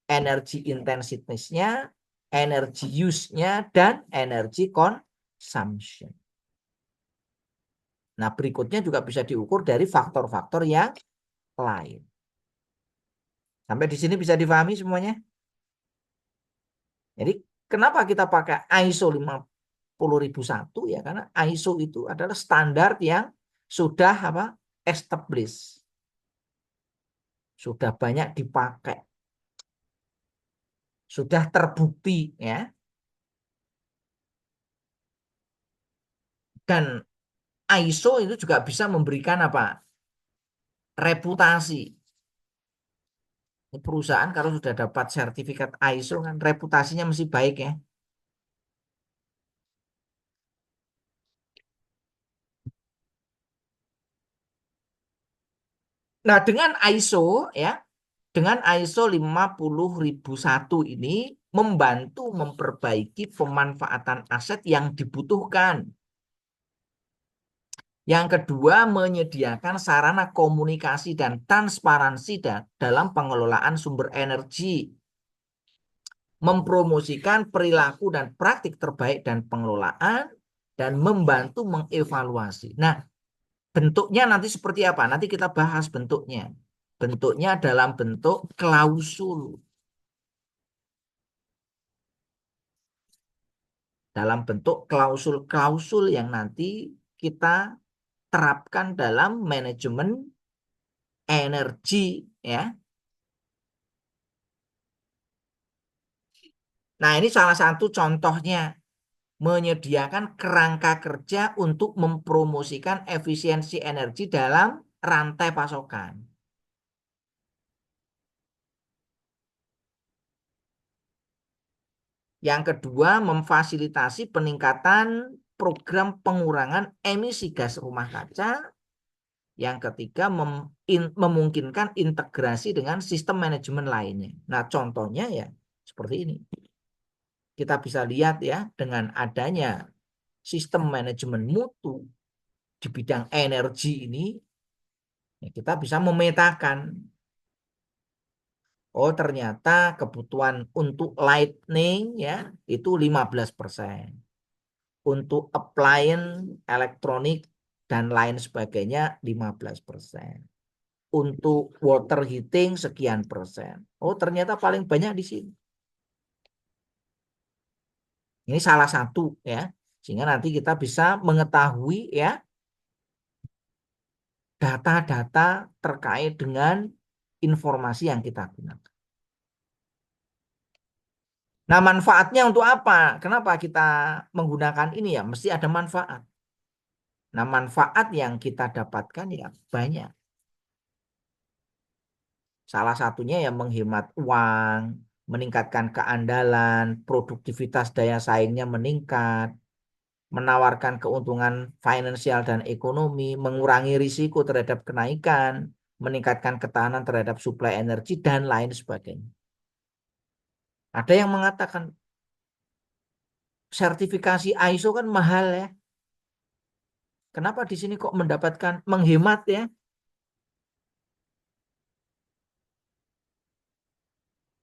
energi intensitasnya, energi use-nya, dan energi consumption. Nah, berikutnya juga bisa diukur dari faktor-faktor yang lain. Sampai di sini bisa difahami semuanya? Jadi, kenapa kita pakai ISO 50001 ya? Karena ISO itu adalah standar yang sudah established. Sudah banyak dipakai. Sudah terbukti ya. Dan ISO itu juga bisa memberikan reputasi. Perusahaan kalau sudah dapat sertifikat ISO kan reputasinya mesti baik ya. Nah, dengan ISO ya, dengan ISO 50001 ini membantu memperbaiki pemanfaatan aset yang dibutuhkan. Yang kedua, menyediakan sarana komunikasi dan transparansi dalam pengelolaan sumber energi. Mempromosikan perilaku dan praktik terbaik dan pengelolaan, dan membantu mengevaluasi. Nah, bentuknya nanti seperti apa? Nanti kita bahas bentuknya. Bentuknya dalam bentuk klausul. Dalam bentuk klausul-klausul yang nanti kita terapkan dalam manajemen energi ya. Nah, ini salah satu contohnya menyediakan kerangka kerja untuk mempromosikan efisiensi energi dalam rantai pasokan. Yang kedua, memfasilitasi peningkatan program pengurangan emisi gas rumah kaca. Yang ketiga, memungkinkan integrasi dengan sistem manajemen lainnya. Nah, contohnya ya seperti ini. Kita bisa lihat ya, dengan adanya sistem manajemen mutu di bidang energi ini, ya kita bisa memetakan, oh ternyata kebutuhan untuk lighting ya itu 15%. Untuk appliance, elektronik, dan lain sebagainya 15%. Untuk water heating sekian persen. Oh ternyata paling banyak di sini. Ini salah satu ya. Sehingga nanti kita bisa mengetahui ya data-data terkait dengan informasi yang kita gunakan. Nah, manfaatnya untuk apa? Kenapa kita menggunakan ini ya? Mesti ada manfaat. Nah, manfaat yang kita dapatkan ya banyak. Salah satunya ya menghemat uang, meningkatkan keandalan, produktivitas daya saingnya meningkat, menawarkan keuntungan finansial dan ekonomi, mengurangi risiko terhadap kenaikan, meningkatkan ketahanan terhadap suplai energi, dan lain sebagainya. Ada yang mengatakan sertifikasi ISO kan mahal ya. Kenapa di sini kok mendapatkan menghemat ya?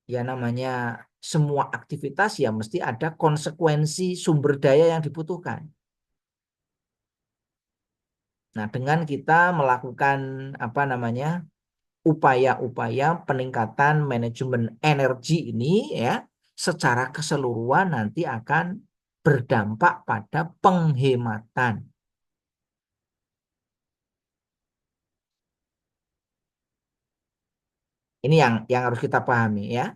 Ya namanya semua aktivitas ya mesti ada konsekuensi sumber daya yang dibutuhkan. Nah, dengan kita melakukan apa namanya upaya-upaya peningkatan manajemen energi ini ya secara keseluruhan nanti akan berdampak pada penghematan. Ini yang harus kita pahami ya.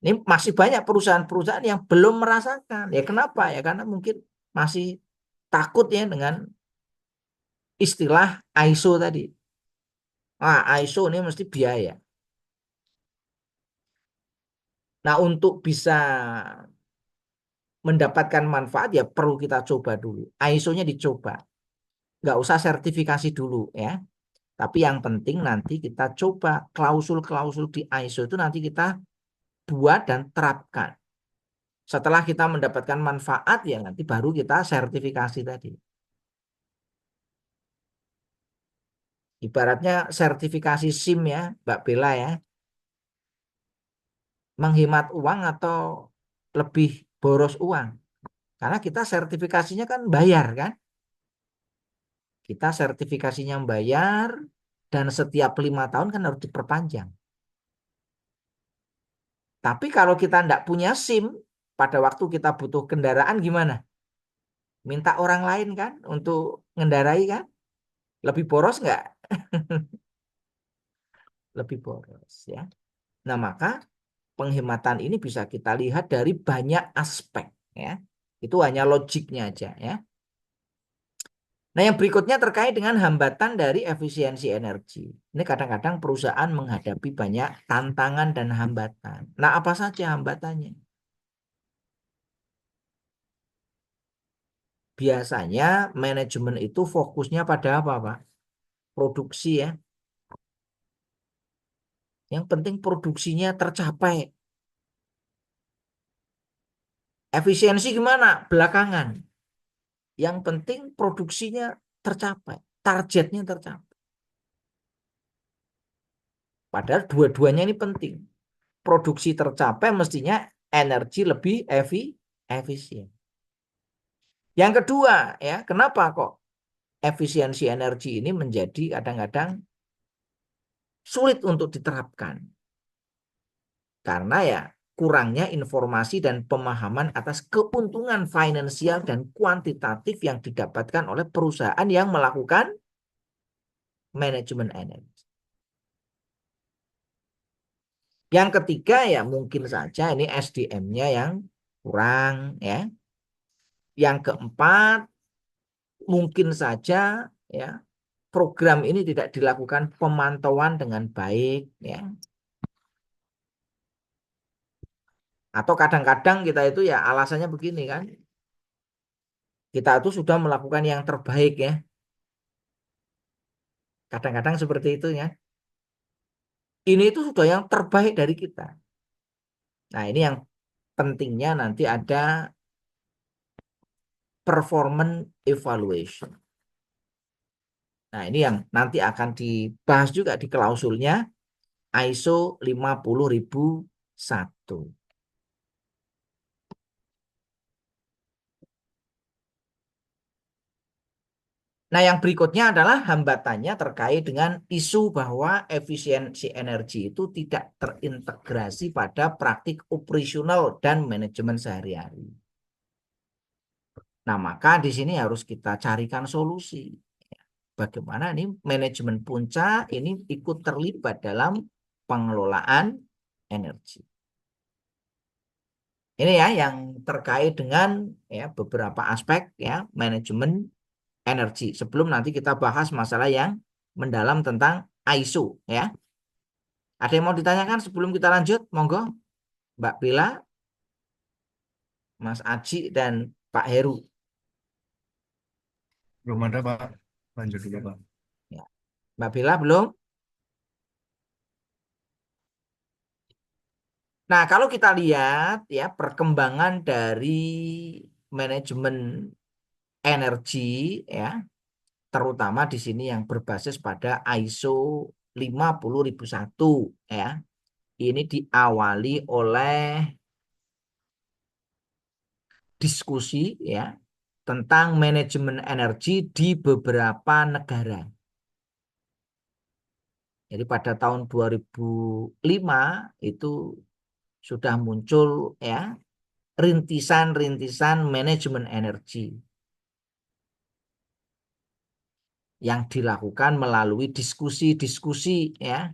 Ini masih banyak perusahaan-perusahaan yang belum merasakan. Ya kenapa? Ya karena mungkin masih takut ya dengan istilah ISO tadi. Ah, ISO ini mesti biaya. Nah, untuk bisa mendapatkan manfaat ya perlu kita coba dulu. ISO-nya dicoba. Nggak usah sertifikasi dulu ya. Tapi yang penting nanti kita coba klausul-klausul di ISO itu nanti kita buat dan terapkan. Setelah kita mendapatkan manfaat ya nanti baru kita sertifikasi tadi. Ibaratnya sertifikasi SIM ya, Mbak Bella ya. Menghemat uang atau lebih boros uang. Karena kita sertifikasinya kan bayar kan. Kita sertifikasinya bayar dan setiap 5 tahun kan harus diperpanjang. Tapi kalau kita tidak punya SIM, pada waktu kita butuh kendaraan gimana? Minta orang lain kan untuk ngendarai kan? Lebih boros nggak? Lebih boros ya. Nah maka penghematan ini bisa kita lihat dari banyak aspek ya. Itu hanya logiknya aja ya. Nah, yang berikutnya terkait dengan hambatan dari efisiensi energi. Ini kadang-kadang perusahaan menghadapi banyak tantangan dan hambatan. Nah, apa saja hambatannya? Biasanya manajemen itu fokusnya pada apa, Pak? Produksi ya. Yang penting produksinya tercapai. Efisiensi gimana? Belakangan. Yang penting produksinya tercapai. Targetnya tercapai. Padahal dua-duanya ini penting. Produksi tercapai mestinya energi lebih efisien. Yang kedua, ya, kenapa kok efisiensi energi ini menjadi kadang-kadang sulit untuk diterapkan? Karena ya kurangnya informasi dan pemahaman atas keuntungan finansial dan kuantitatif yang didapatkan oleh perusahaan yang melakukan manajemen energi. Yang ketiga ya mungkin saja ini SDM-nya yang kurang ya. Yang keempat, mungkin saja ya program ini tidak dilakukan pemantauan dengan baik ya. Atau kadang-kadang kita itu ya alasannya begini kan. Kita itu sudah melakukan yang terbaik ya. Kadang-kadang seperti itu ya. Ini itu sudah yang terbaik dari kita. Nah, ini yang pentingnya nanti ada performance evaluation. Nah, ini yang nanti akan dibahas juga di klausulnya ISO 50001. Nah, yang berikutnya adalah hambatannya terkait dengan isu bahwa efisiensi energi itu tidak terintegrasi pada praktik operasional dan manajemen sehari-hari. Nah, maka di sini harus kita carikan solusi. Bagaimana nih manajemen puncak ini ikut terlibat dalam pengelolaan energi. Ini ya yang terkait dengan ya beberapa aspek ya manajemen energi. Sebelum nanti kita bahas masalah yang mendalam tentang ISO ya. Ada yang mau ditanyakan sebelum kita lanjut? Monggo, Mbak Bella, Mas Aji dan Pak Heru. Belum ada, Pak. Lanjut dulu, Pak. Ya. Mbak Bella belum? Nah, kalau kita lihat ya perkembangan dari manajemen energi ya, terutama di sini yang berbasis pada ISO 50001 ya. Ini diawali oleh diskusi ya tentang manajemen energi di beberapa negara. Jadi pada tahun 2005 itu sudah muncul ya rintisan-rintisan manajemen energi yang dilakukan melalui diskusi-diskusi ya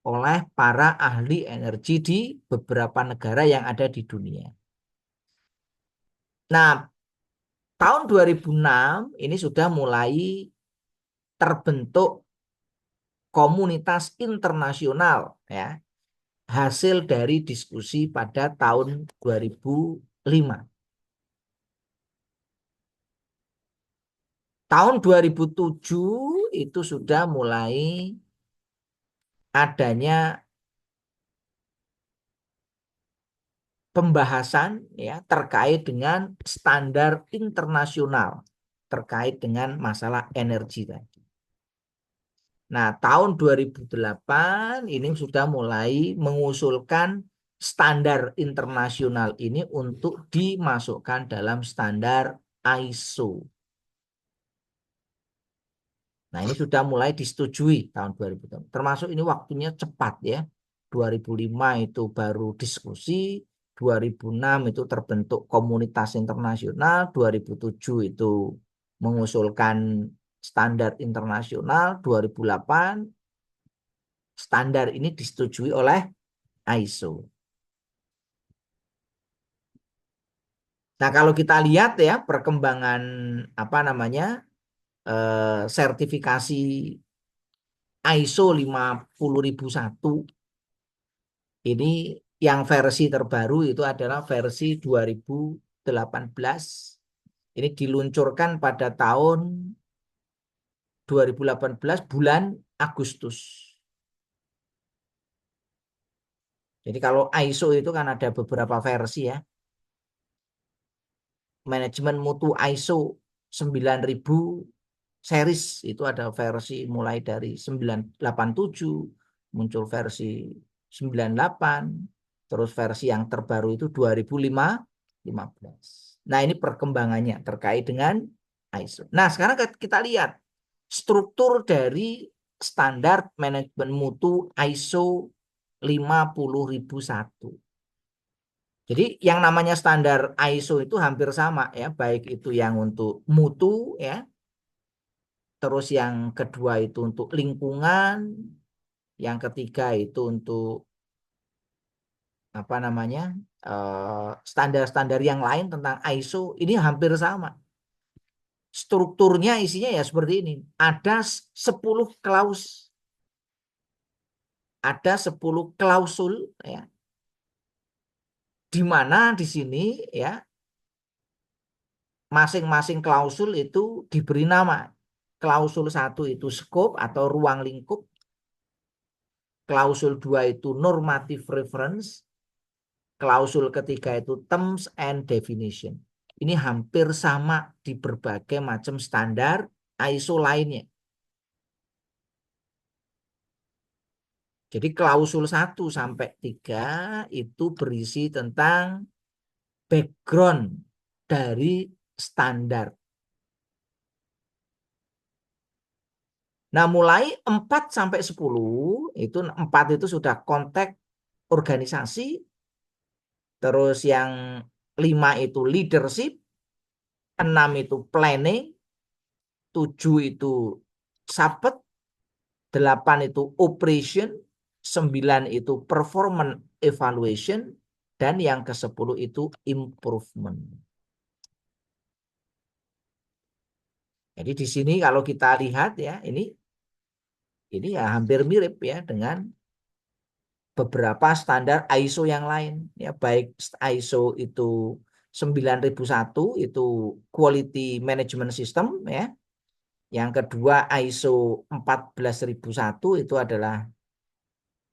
oleh para ahli energi di beberapa negara yang ada di dunia. Nah, tahun 2006 ini sudah mulai terbentuk komunitas internasional ya, hasil dari diskusi pada tahun 2005. Tahun 2007 itu sudah mulai adanya pembahasan ya terkait dengan standar internasional terkait dengan masalah energi tadi. Nah, tahun 2008 ini sudah mulai mengusulkan standar internasional ini untuk dimasukkan dalam standar ISO. Nah, ini sudah mulai disetujui tahun 2006. Termasuk ini waktunya cepat ya. 2005 itu baru diskusi, 2006 itu terbentuk komunitas internasional, 2007 itu mengusulkan standar internasional, 2008 standar ini disetujui oleh ISO. Nah, kalau kita lihat ya perkembangan apa namanya sertifikasi ISO 50001 ini yang versi terbaru itu adalah versi 2018. Ini diluncurkan pada tahun 2018 bulan Agustus. Jadi kalau ISO itu kan ada beberapa versi ya. Manajemen mutu ISO 9000 series itu ada versi mulai dari 987, muncul versi 98, terus versi yang terbaru itu 2015. Nah, ini perkembangannya terkait dengan ISO. Nah, sekarang kita lihat struktur dari standar manajemen mutu ISO 50001. Jadi yang namanya standar ISO itu hampir sama ya, baik itu yang untuk mutu ya, terus yang kedua itu untuk lingkungan, yang ketiga itu untuk apa namanya standar-standar yang lain tentang ISO ini hampir sama. Strukturnya isinya ya seperti ini. Ada 10 klausul ya. Di mana di sini ya masing-masing klausul itu diberi nama. Klausul 1 itu scope atau ruang lingkup. Klausul 2 itu normative reference. Klausul ketiga itu terms and definition. Ini hampir sama di berbagai macam standar ISO lainnya. Jadi klausul 1 sampai 3 itu berisi tentang background dari standar. Nah, mulai 4 sampai 10 itu 4 itu sudah konteks organisasi. Terus yang 5 itu leadership, 6 itu planning, 7 itu support, 8 itu operation, 9 itu performance evaluation, dan yang ke-10 itu improvement. Jadi di sini kalau kita lihat ya, ini ya hampir mirip ya dengan beberapa standar ISO yang lain ya, baik ISO itu 9001 itu quality management system ya. Yang kedua ISO 14001 itu adalah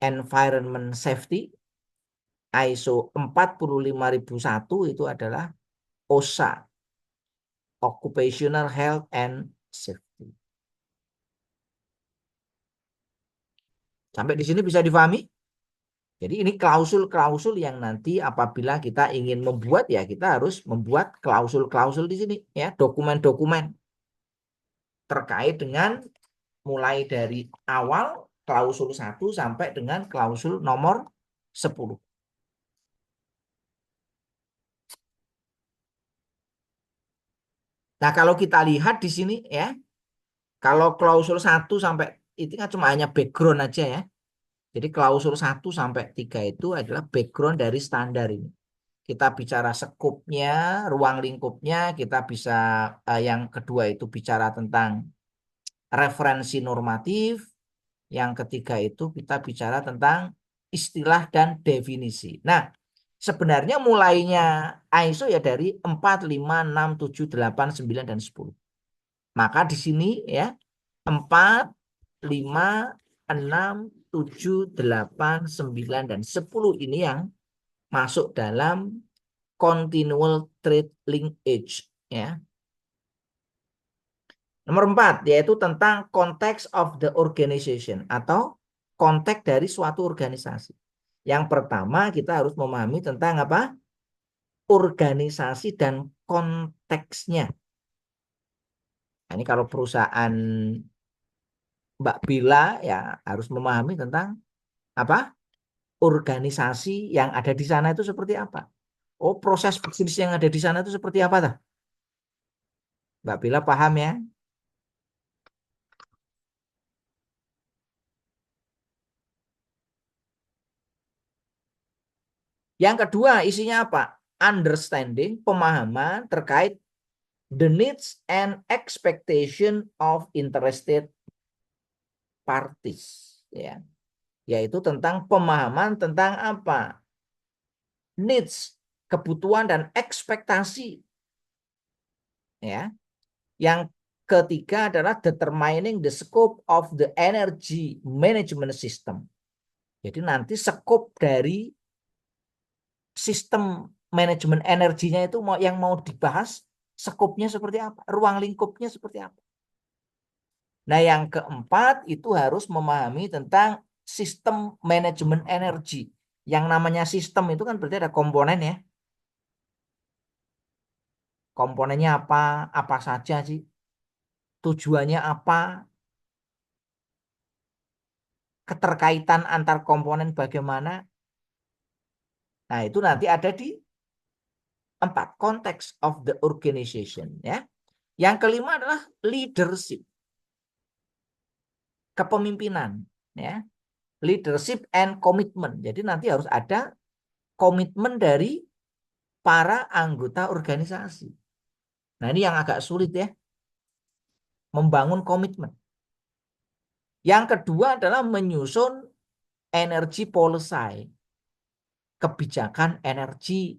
environment safety. ISO 45001 itu adalah OSHA, occupational health and safety. Sampai di sini bisa difahami? Jadi ini klausul-klausul yang nanti apabila kita ingin membuat ya kita harus membuat klausul-klausul di sini ya, dokumen-dokumen terkait dengan mulai dari awal klausul 1 sampai dengan klausul nomor 10. Nah, kalau kita lihat di sini ya, kalau klausul 1 sampai itu kan cuma hanya background aja ya. Jadi klausul 1 sampai 3 itu adalah background dari standar ini. Kita bicara skopnya, ruang lingkupnya, kita bisa yang kedua itu bicara tentang referensi normatif, yang ketiga itu kita bicara tentang istilah dan definisi. Nah, sebenarnya mulainya ISO ya dari 4, 5, 6, 7, 8, 9, dan 10. Maka di sini ya 4, 5, 6, 7, 8, 9, dan 10 ini yang masuk dalam continual trade linkage ya. Nomor 4 yaitu tentang context of the organization atau konteks dari suatu organisasi. Yang pertama kita harus memahami tentang apa? Organisasi dan konteksnya. Nah, ini kalau perusahaan Mbak Bila ya harus memahami tentang apa? Organisasi yang ada di sana itu seperti apa? Oh, proses bisnis yang ada di sana itu seperti apa tuh? Mbak Bila paham ya? Yang kedua isinya apa? Understanding, pemahaman terkait the needs and expectation of interested parties ya. Yaitu tentang pemahaman tentang apa? Needs, kebutuhan dan ekspektasi ya. Yang ketiga adalah determining the scope of the energy management system. Jadi nanti scope dari sistem manajemen energinya itu yang mau dibahas, skopnya seperti apa, ruang lingkupnya seperti apa. Nah, yang keempat itu harus memahami tentang sistem manajemen energi. Yang namanya sistem itu kan berarti ada komponen ya. Komponennya apa saja sih? Tujuannya apa? Keterkaitan antar komponen bagaimana? Nah, itu nanti ada di 4 context of the organization ya. Yang kelima adalah leadership. Kepemimpinan ya. Leadership and commitment. Jadi nanti harus ada komitmen dari para anggota organisasi. Nah, ini yang agak sulit ya, membangun komitmen. Yang kedua adalah menyusun energy policy, kebijakan energi.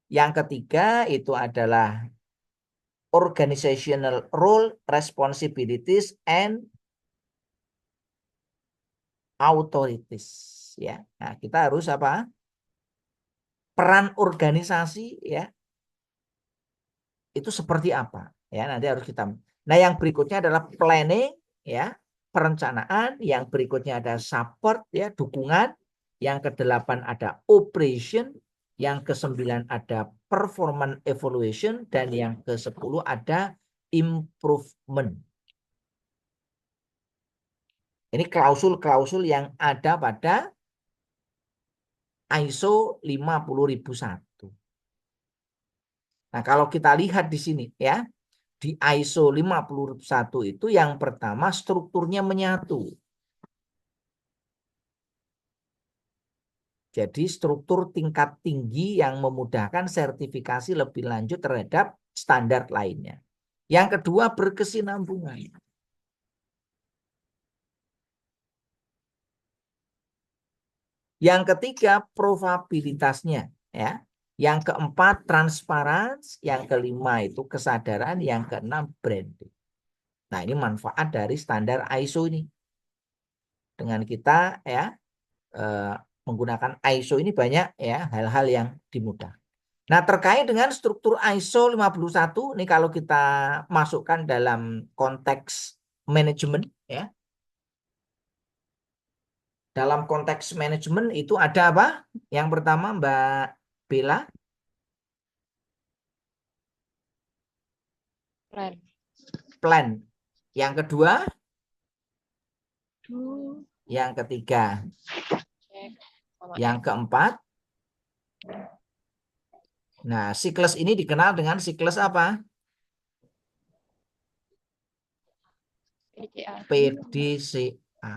Yang ketiga itu adalah organizational role, responsibilities, and authorities. Ya, nah kita harus apa? Peran organisasi ya itu seperti apa? Ya nanti harus kita. Nah yang berikutnya adalah planning ya, perencanaan. Yang berikutnya ada support ya, dukungan. Yang kedelapan ada operation. Yang kesembilan ada performance evaluation dan yang ke-10 ada improvement. Ini klausul-klausul yang ada pada ISO 50001. Nah, kalau kita lihat di sini ya, di ISO 50001 itu yang pertama strukturnya menyatu. Jadi struktur tingkat tinggi yang memudahkan sertifikasi lebih lanjut terhadap standar lainnya. Yang kedua berkesinambungan. Yang ketiga probabilitasnya ya. Yang keempat transparansi, yang kelima itu kesadaran, yang keenam branding. Nah, ini manfaat dari standar ISO ini. Dengan kita ya menggunakan ISO ini banyak ya hal-hal yang dimudahkan. Nah, terkait dengan struktur ISO 51 ini kalau kita masukkan dalam konteks manajemen ya. Dalam konteks manajemen itu ada apa? Yang pertama Mbak Bella, Plan. plan. Yang kedua, Hmm, yang ketiga, cek sama yang keempat. Nah, siklus ini dikenal dengan siklus apa? PDCA. PDCA.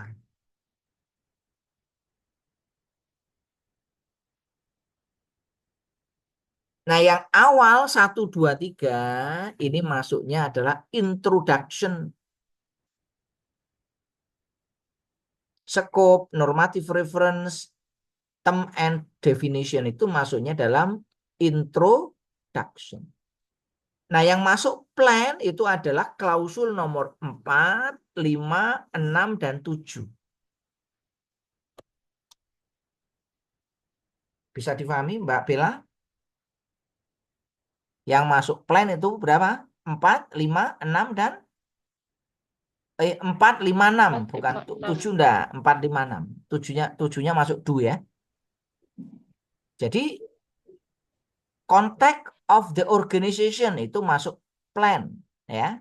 Nah, yang awal 1, 2, 3 ini masuknya adalah introduction. Scope, normative reference, term and definition itu masuknya dalam introduction. Nah, yang masuk plan itu adalah klausul nomor 4, 5, 6, dan 7. Bisa difahami Mbak Bella? Yang masuk plan itu berapa? 4, 5, 6, dan 4, 5, 6. 4, Bukan 5, 7 6. enggak, 4, 5, 6. Tujuhnya masuk do ya. Jadi context of the organization itu masuk plan ya.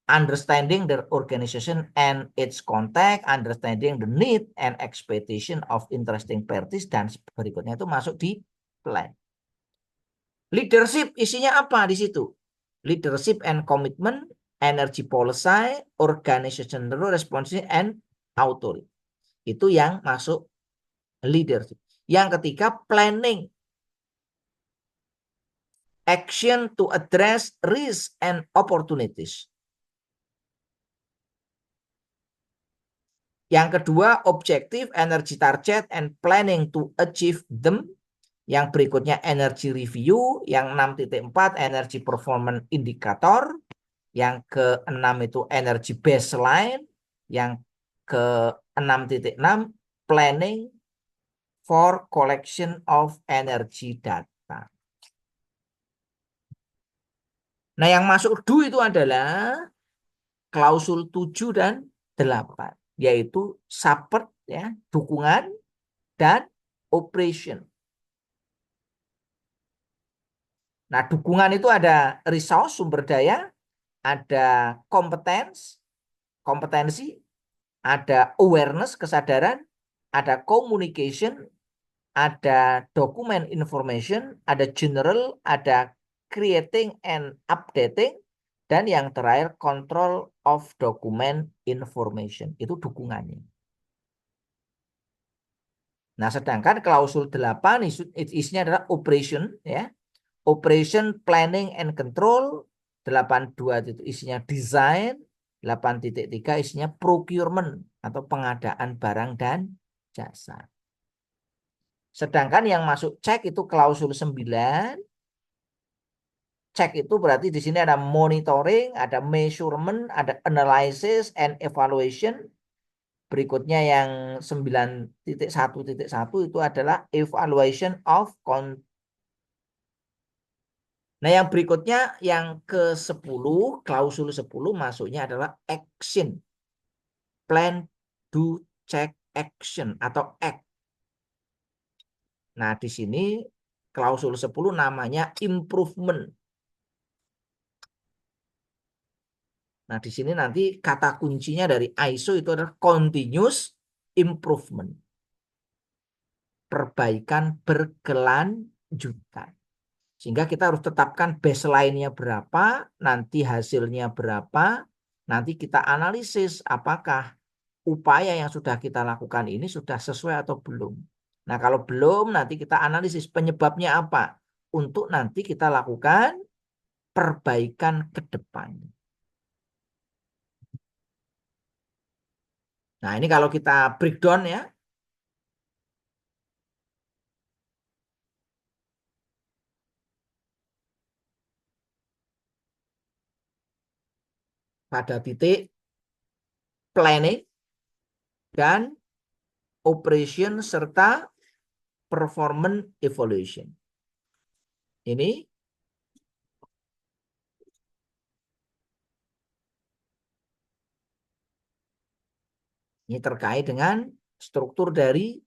Understanding the organization and its context, understanding the need and expectation of interesting parties, dan berikutnya itu masuk di plan. Leadership isinya apa di situ? Leadership and commitment, energy policy, organizational responsibility, and authority. Itu yang masuk leadership. Yang ketiga planning. Action to address risk and opportunities. Yang kedua, objective, energy target, and planning to achieve them. Yang berikutnya, energy review. Yang 6.4, energy performance indicator. Yang ke-6 itu energy baseline. Yang ke-6.6, planning for collection of energy data. Nah, yang masuk do itu adalah klausul 7 dan 8. Yaitu support, ya, dukungan, dan operation. Nah, dukungan itu ada resource, sumber daya, ada kompetensi, ada awareness, kesadaran, ada communication, ada document information, ada general, ada creating and updating, dan yang terakhir control of document information. Itu dukungannya. Nah, sedangkan klausul 8 isinya adalah operation, ya. Operation, planning, and control. 82 itu isinya design. 8.3 isinya procurement atau pengadaan barang dan jasa. Sedangkan yang masuk cek itu klausul 9. Cek itu berarti di sini ada monitoring, ada measurement, ada analysis and evaluation. Berikutnya yang 9.1.1 itu adalah evaluation of Nah, yang berikutnya yang ke-10, klausul 10 masuknya adalah action. Plan, do, check, action atau act. Nah, di sini klausul 10 namanya improvement. Nah, di sini nanti kata kuncinya dari ISO itu adalah continuous improvement. Perbaikan berkelanjutan. Sehingga kita harus tetapkan baseline-nya berapa, nanti hasilnya berapa, nanti kita analisis apakah upaya yang sudah kita lakukan ini sudah sesuai atau belum. Nah, kalau belum, nanti kita analisis penyebabnya apa, untuk nanti kita lakukan perbaikan ke depan. Nah, ini kalau kita breakdown ya, pada titik planning dan operation serta performance evaluation. Ini terkait dengan struktur dari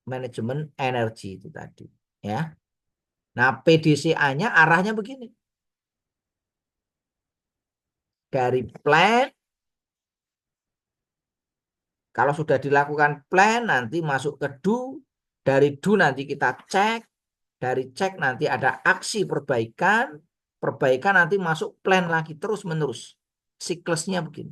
manajemen energi itu tadi, ya. Nah, PDCA-nya arahnya begini. Dari plan, kalau sudah dilakukan plan, nanti masuk ke do. Dari do nanti kita cek. Dari cek nanti ada aksi perbaikan. Perbaikan nanti masuk plan lagi terus-menerus. Siklusnya begini.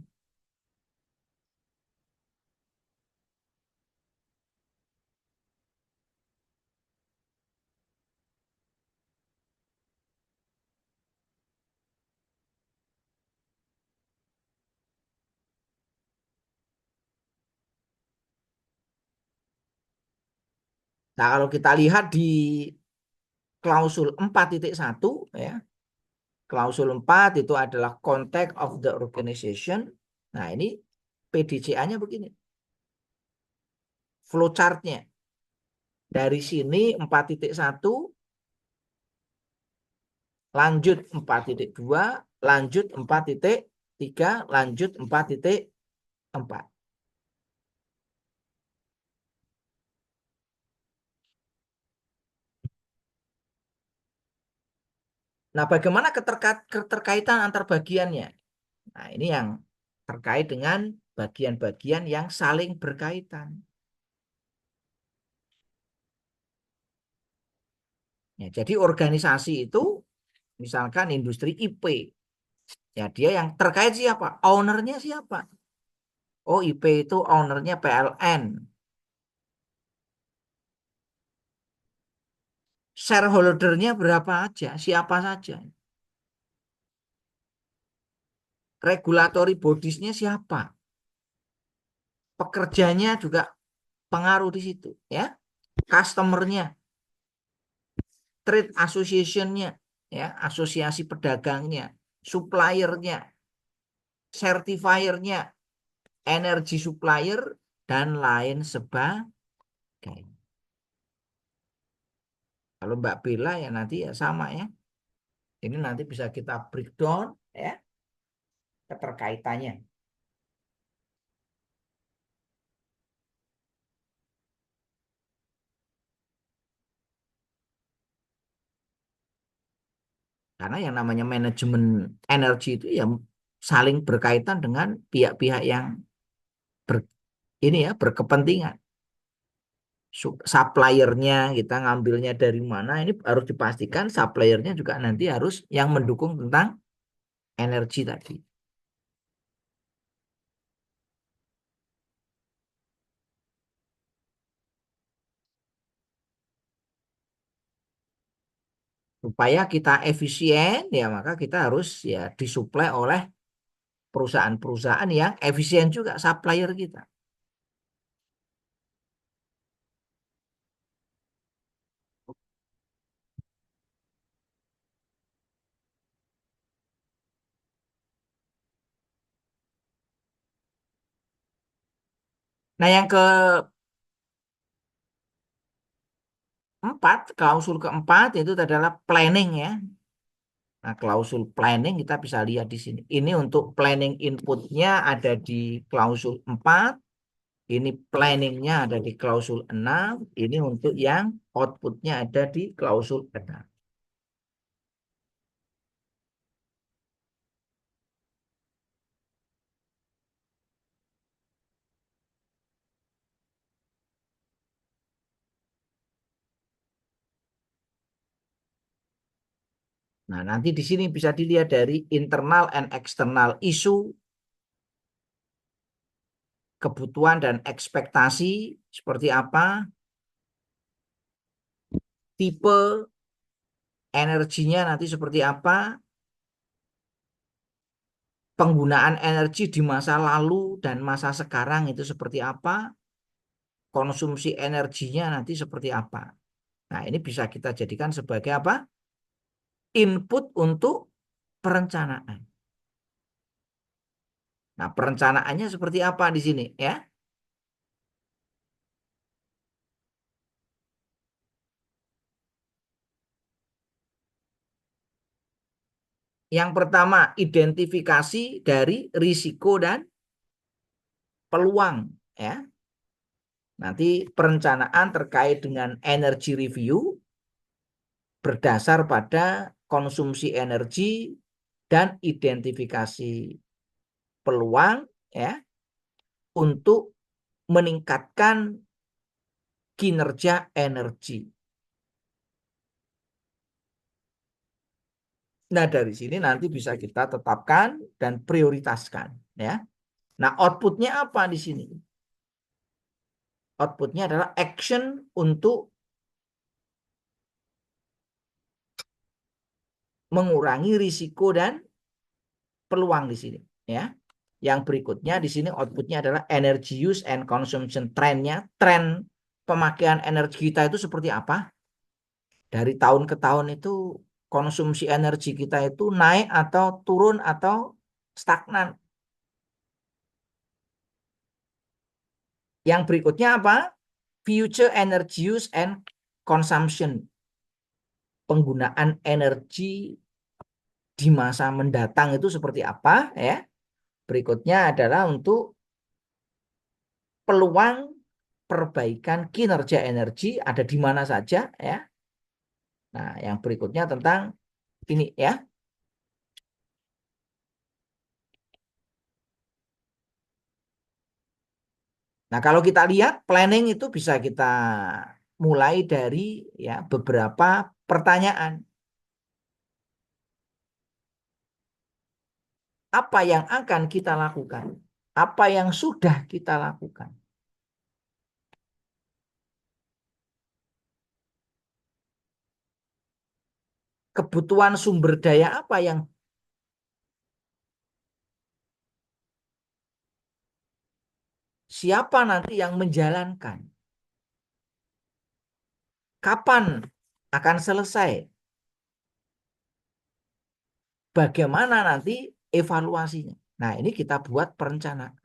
Nah, kalau kita lihat di klausul 4.1 ya. Klausul 4 itu adalah contact of the organization. Nah, ini PDCA-nya begini. Flowchart-nya. Dari sini 4.1, lanjut 4.2, lanjut 4.3, lanjut 4.4. Nah, bagaimana keterkaitan antar bagiannya? Nah, ini yang terkait dengan bagian-bagian yang saling berkaitan. Ya, jadi organisasi itu, misalkan industri IP, ya dia yang terkait siapa? Ownernya siapa? Oh, IP itu ownernya PLN. Shareholdernya berapa aja? Siapa saja? Regulatory bodies-nya siapa? Pekerjanya juga pengaruh di situ, ya. Customer-nya, trade association-nya, ya, asosiasi pedagangnya, supplier-nya, certifier-nya, energy supplier, dan lain sebagainya. Kalau Mbak Bella ya nanti ya sama ya. Ini nanti bisa kita breakdown ya keterkaitannya. Karena yang namanya manajemen energi itu ya saling berkaitan dengan pihak-pihak yang ini ya berkepentingan. Suppliernya kita ngambilnya dari mana, ini harus dipastikan suppliernya juga nanti harus yang mendukung tentang energi tadi. Supaya kita efisien, ya maka kita harus ya disuplai oleh perusahaan-perusahaan yang efisien juga, supplier kita. Nah, yang keempat, klausul keempat itu adalah planning ya. Nah, klausul planning kita bisa lihat di sini. Ini untuk planning inputnya ada di klausul 4. Ini planningnya ada di klausul 6. Ini untuk yang outputnya ada di klausul 6. Nah, nanti di sini bisa dilihat dari internal and external issue, kebutuhan dan ekspektasi seperti apa, tipe energinya nanti seperti apa, penggunaan energi di masa lalu dan masa sekarang itu seperti apa, konsumsi energinya nanti seperti apa. Nah, ini bisa kita jadikan sebagai apa? Input untuk perencanaan. Nah, perencanaannya seperti apa di sini ya? Yang pertama, identifikasi dari risiko dan peluang ya. Nanti perencanaan terkait dengan energy review berdasar pada konsumsi energi dan identifikasi peluang ya untuk meningkatkan kinerja energi. Nah, dari sini nanti bisa kita tetapkan dan prioritaskan ya. Nah, outputnya apa di sini? Outputnya adalah action untuk mengurangi risiko dan peluang di sini ya. Yang berikutnya di sini outputnya adalah energy use and consumption trendnya. Tren pemakaian energi kita itu seperti apa? Dari tahun ke tahun itu konsumsi energi kita itu naik atau turun atau stagnan. Yang berikutnya apa? Future energy use and consumption. Penggunaan energi di masa mendatang itu seperti apa ya? Berikutnya adalah untuk peluang perbaikan kinerja energi ada di mana saja ya. Nah, yang berikutnya tentang ini ya. Nah, kalau kita lihat planning itu bisa kita mulai dari ya beberapa pertanyaan. Apa yang akan kita lakukan? Apa yang sudah kita lakukan? Kebutuhan sumber daya apa yang siapa nanti yang menjalankan? Kapan akan selesai? Bagaimana nanti evaluasinya? Nah, ini kita buat perencanaan.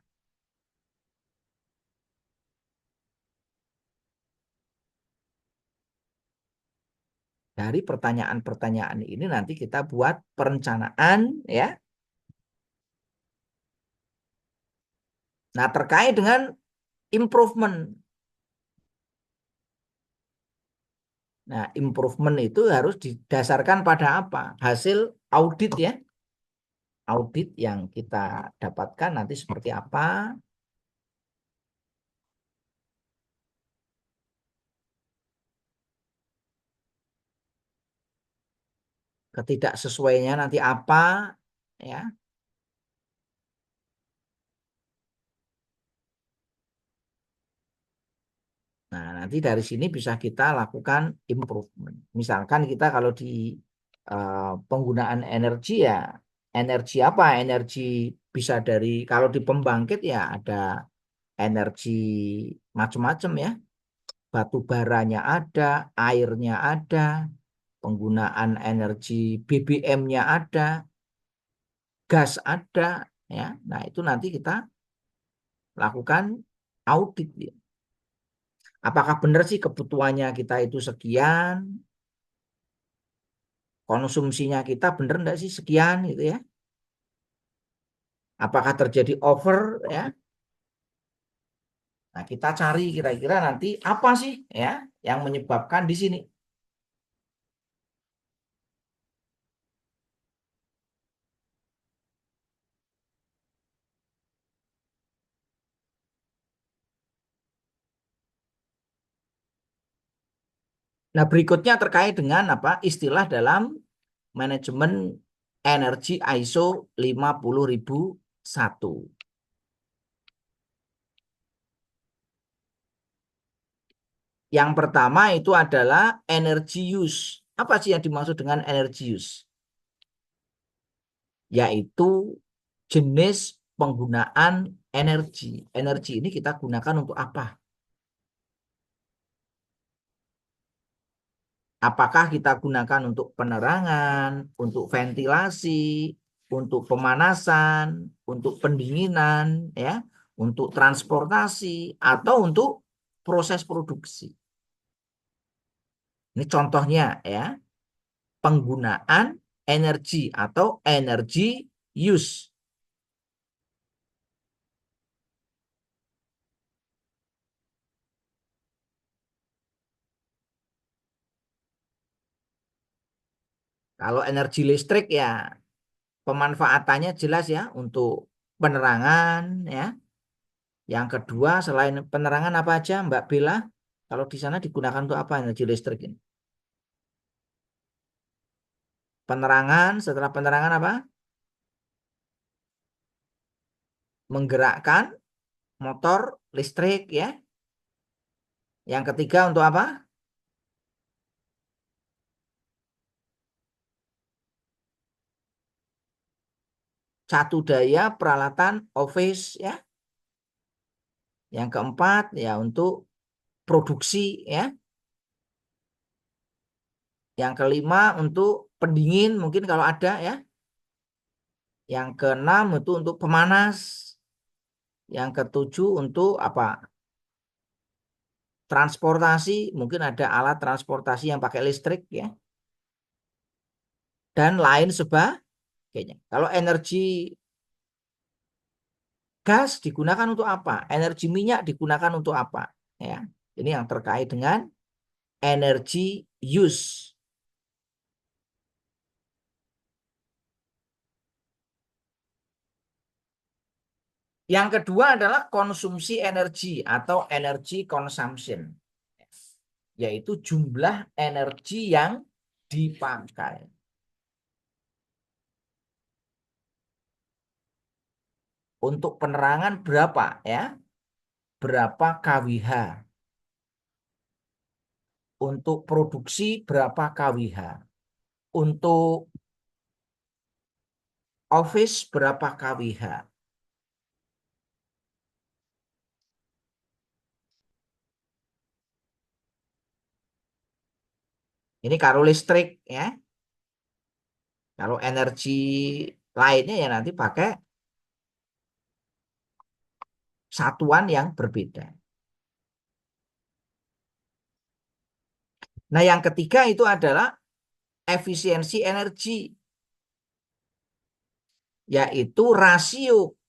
Dari pertanyaan-pertanyaan ini nanti kita buat perencanaan ya. Nah, terkait dengan improvement. Nah, improvement itu harus didasarkan pada apa? Hasil audit ya. Audit yang kita dapatkan nanti seperti apa? Ketidaksesuaiannya nanti apa? Ya. Nah, nanti dari sini bisa kita lakukan improvement. Misalkan kita kalau di penggunaan energi ya, energi apa? Energi bisa dari, kalau di pembangkit ya ada energi macam-macam ya. Batu baranya ada, airnya ada, penggunaan energi BBM-nya ada, gas ada ya. Nah, itu nanti kita lakukan audit ya. Apakah benar sih kebutuhannya kita itu sekian, konsumsinya kita benar enggak sih sekian gitu ya. Apakah terjadi over ya. Nah, kita cari kira-kira nanti apa sih ya yang menyebabkan di sini. Nah, berikutnya terkait dengan apa? Istilah dalam manajemen energi ISO 50001. Yang pertama itu adalah energy use. Apa sih yang dimaksud dengan energy use? Yaitu jenis penggunaan energi. Energi ini kita gunakan untuk apa? Apakah kita gunakan untuk penerangan, untuk ventilasi, untuk pemanasan, untuk pendinginan, ya, untuk transportasi, atau untuk proses produksi? Ini contohnya ya, penggunaan energi atau energy use. Kalau energi listrik ya pemanfaatannya jelas ya untuk penerangan ya. Yang kedua selain penerangan apa aja Mbak Bella? Kalau di sana digunakan untuk apa energi listrik ini? Penerangan, setelah penerangan apa? Menggerakkan motor listrik ya. Yang ketiga untuk apa? Catu daya peralatan office ya. Yang keempat ya untuk produksi ya. Yang kelima untuk pendingin mungkin kalau ada ya. Yang keenam itu untuk pemanas. Yang ketujuh untuk apa? Transportasi, mungkin ada alat transportasi yang pakai listrik ya. Dan lain sebagainya. Kalau energi gas digunakan untuk apa? Energi minyak digunakan untuk apa? Ya, ini yang terkait dengan energy use. Yang kedua adalah konsumsi energi atau energy consumption, yaitu jumlah energi yang dipakai. Untuk penerangan berapa ya? Berapa kWh? Untuk produksi berapa kWh? Untuk office berapa kWh? Ini kalau listrik ya. Kalau energi lainnya ya nanti pakai satuan yang berbeda. Nah, yang ketiga itu adalah efisiensi energi, yaitu rasio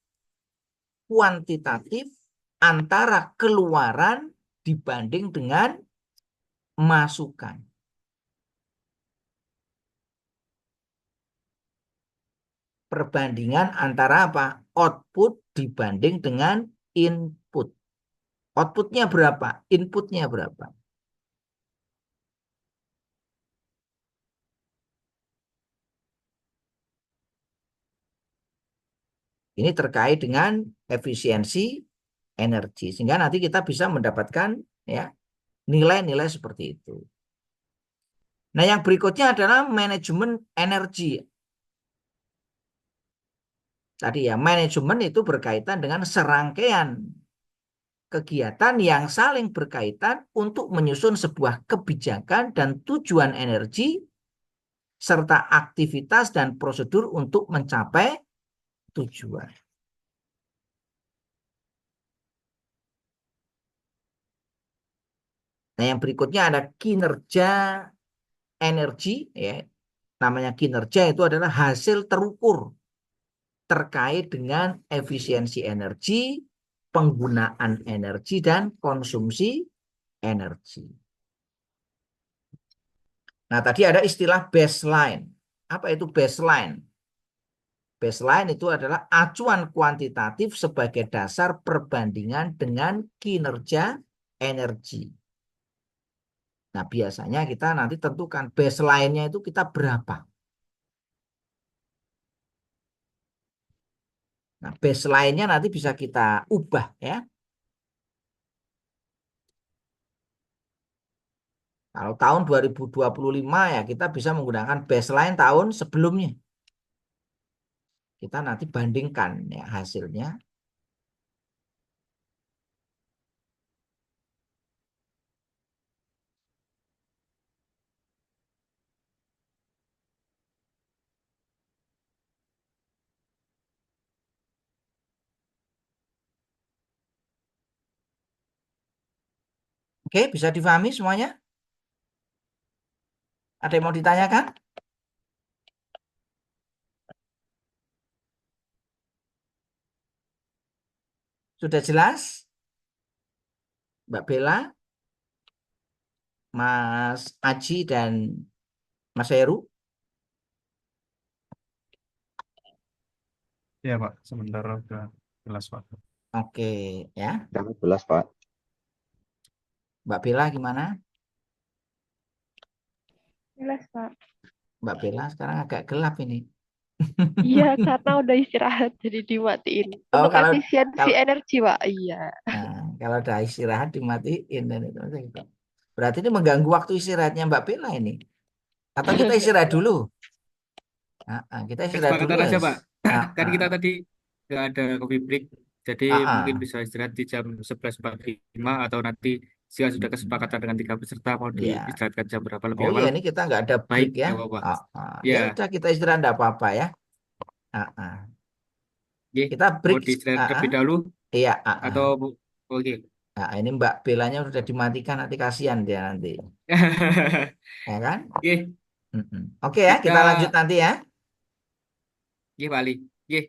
kuantitatif antara keluaran dibanding dengan masukan. Perbandingan antara apa? Output dibanding dengan input. Outputnya berapa? Inputnya berapa? Ini terkait dengan efisiensi energi. Sehingga nanti kita bisa mendapatkan ya nilai-nilai seperti itu. Nah, yang berikutnya adalah manajemen energi. Tadi ya, manajemen itu berkaitan dengan serangkaian kegiatan yang saling berkaitan untuk menyusun sebuah kebijakan dan tujuan energi serta aktivitas dan prosedur untuk mencapai tujuan. Nah, yang berikutnya ada kinerja energi, ya. Namanya kinerja itu adalah hasil terukur terkait dengan efisiensi energi, penggunaan energi, dan konsumsi energi. Nah, tadi ada istilah baseline. Apa itu baseline? Baseline itu adalah acuan kuantitatif sebagai dasar perbandingan dengan kinerja energi. Nah, biasanya kita nanti tentukan baseline-nya itu kita berapa. Nah, baseline-nya nanti bisa kita ubah ya. Kalau tahun 2025 ya kita bisa menggunakan baseline tahun sebelumnya. Kita nanti bandingkan ya hasilnya. Oke, bisa difahami semuanya? Ada yang mau ditanyakan? Sudah jelas? Mbak Bella, Mas Aji, dan Mas Heru? Ya Pak, sementara udah jelas Pak. Oke, ya. Sangat jelas, Pak. Mbak Bella gimana? Jelas, Pak. Mbak Bella sekarang agak gelap ini. Iya, karena udah istirahat jadi dimatiin. Oh, Untuk kalau efisiensi kalau energi, Pak. Iya. nah, kalau udah istirahat dimatiin dan itu. Berarti ini mengganggu waktu istirahatnya Mbak Bella ini. Atau kita istirahat dulu? Kita istirahat dulu Kesepakatan ya. aja, Pak. Ah, Kan ah, kita tadi nggak ada coffee break, jadi ah, mungkin ah. bisa istirahat di jam 11.45 atau nanti jika sudah kesepakatan dengan tiga peserta mau Ya. diistirahatkan jam berapa lebih Oh ya, awal, ini kita nggak ada baik, break ya. nggak apa-apa. Ya Ya, udah kita istirahat nggak apa-apa ya. Ah, ah. oke. Kita Mau break. diistirahat Ah, ah. terlebih dahulu Iya. atau oke. Nah, ini Mbak Belanya sudah dimatikan nanti kasihan dia nanti, ya kan? Oke, Mm-mm. Oke ya, kita, kita lanjut nanti ya. oke, Pak Ali. Oke,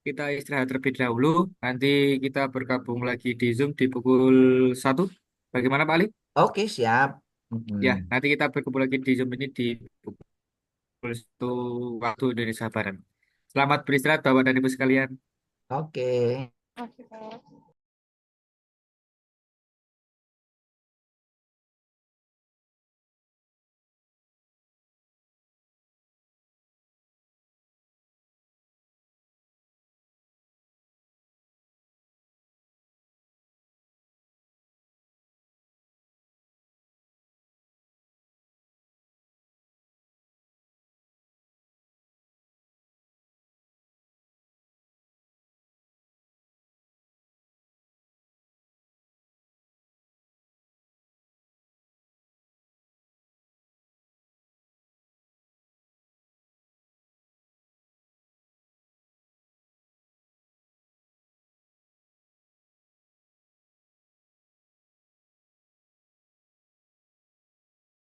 kita istirahat terlebih dahulu. Nanti kita bergabung lagi di Zoom di pukul 1. Bagaimana, Pak Ali? Oke, siap. Ya, Mm-mm. nanti kita berkumpul lagi di Zoom ini di itu waktu Indonesia Barat. Selamat beristirahat Bapak dan Ibu sekalian. Oke. Oke, Pak.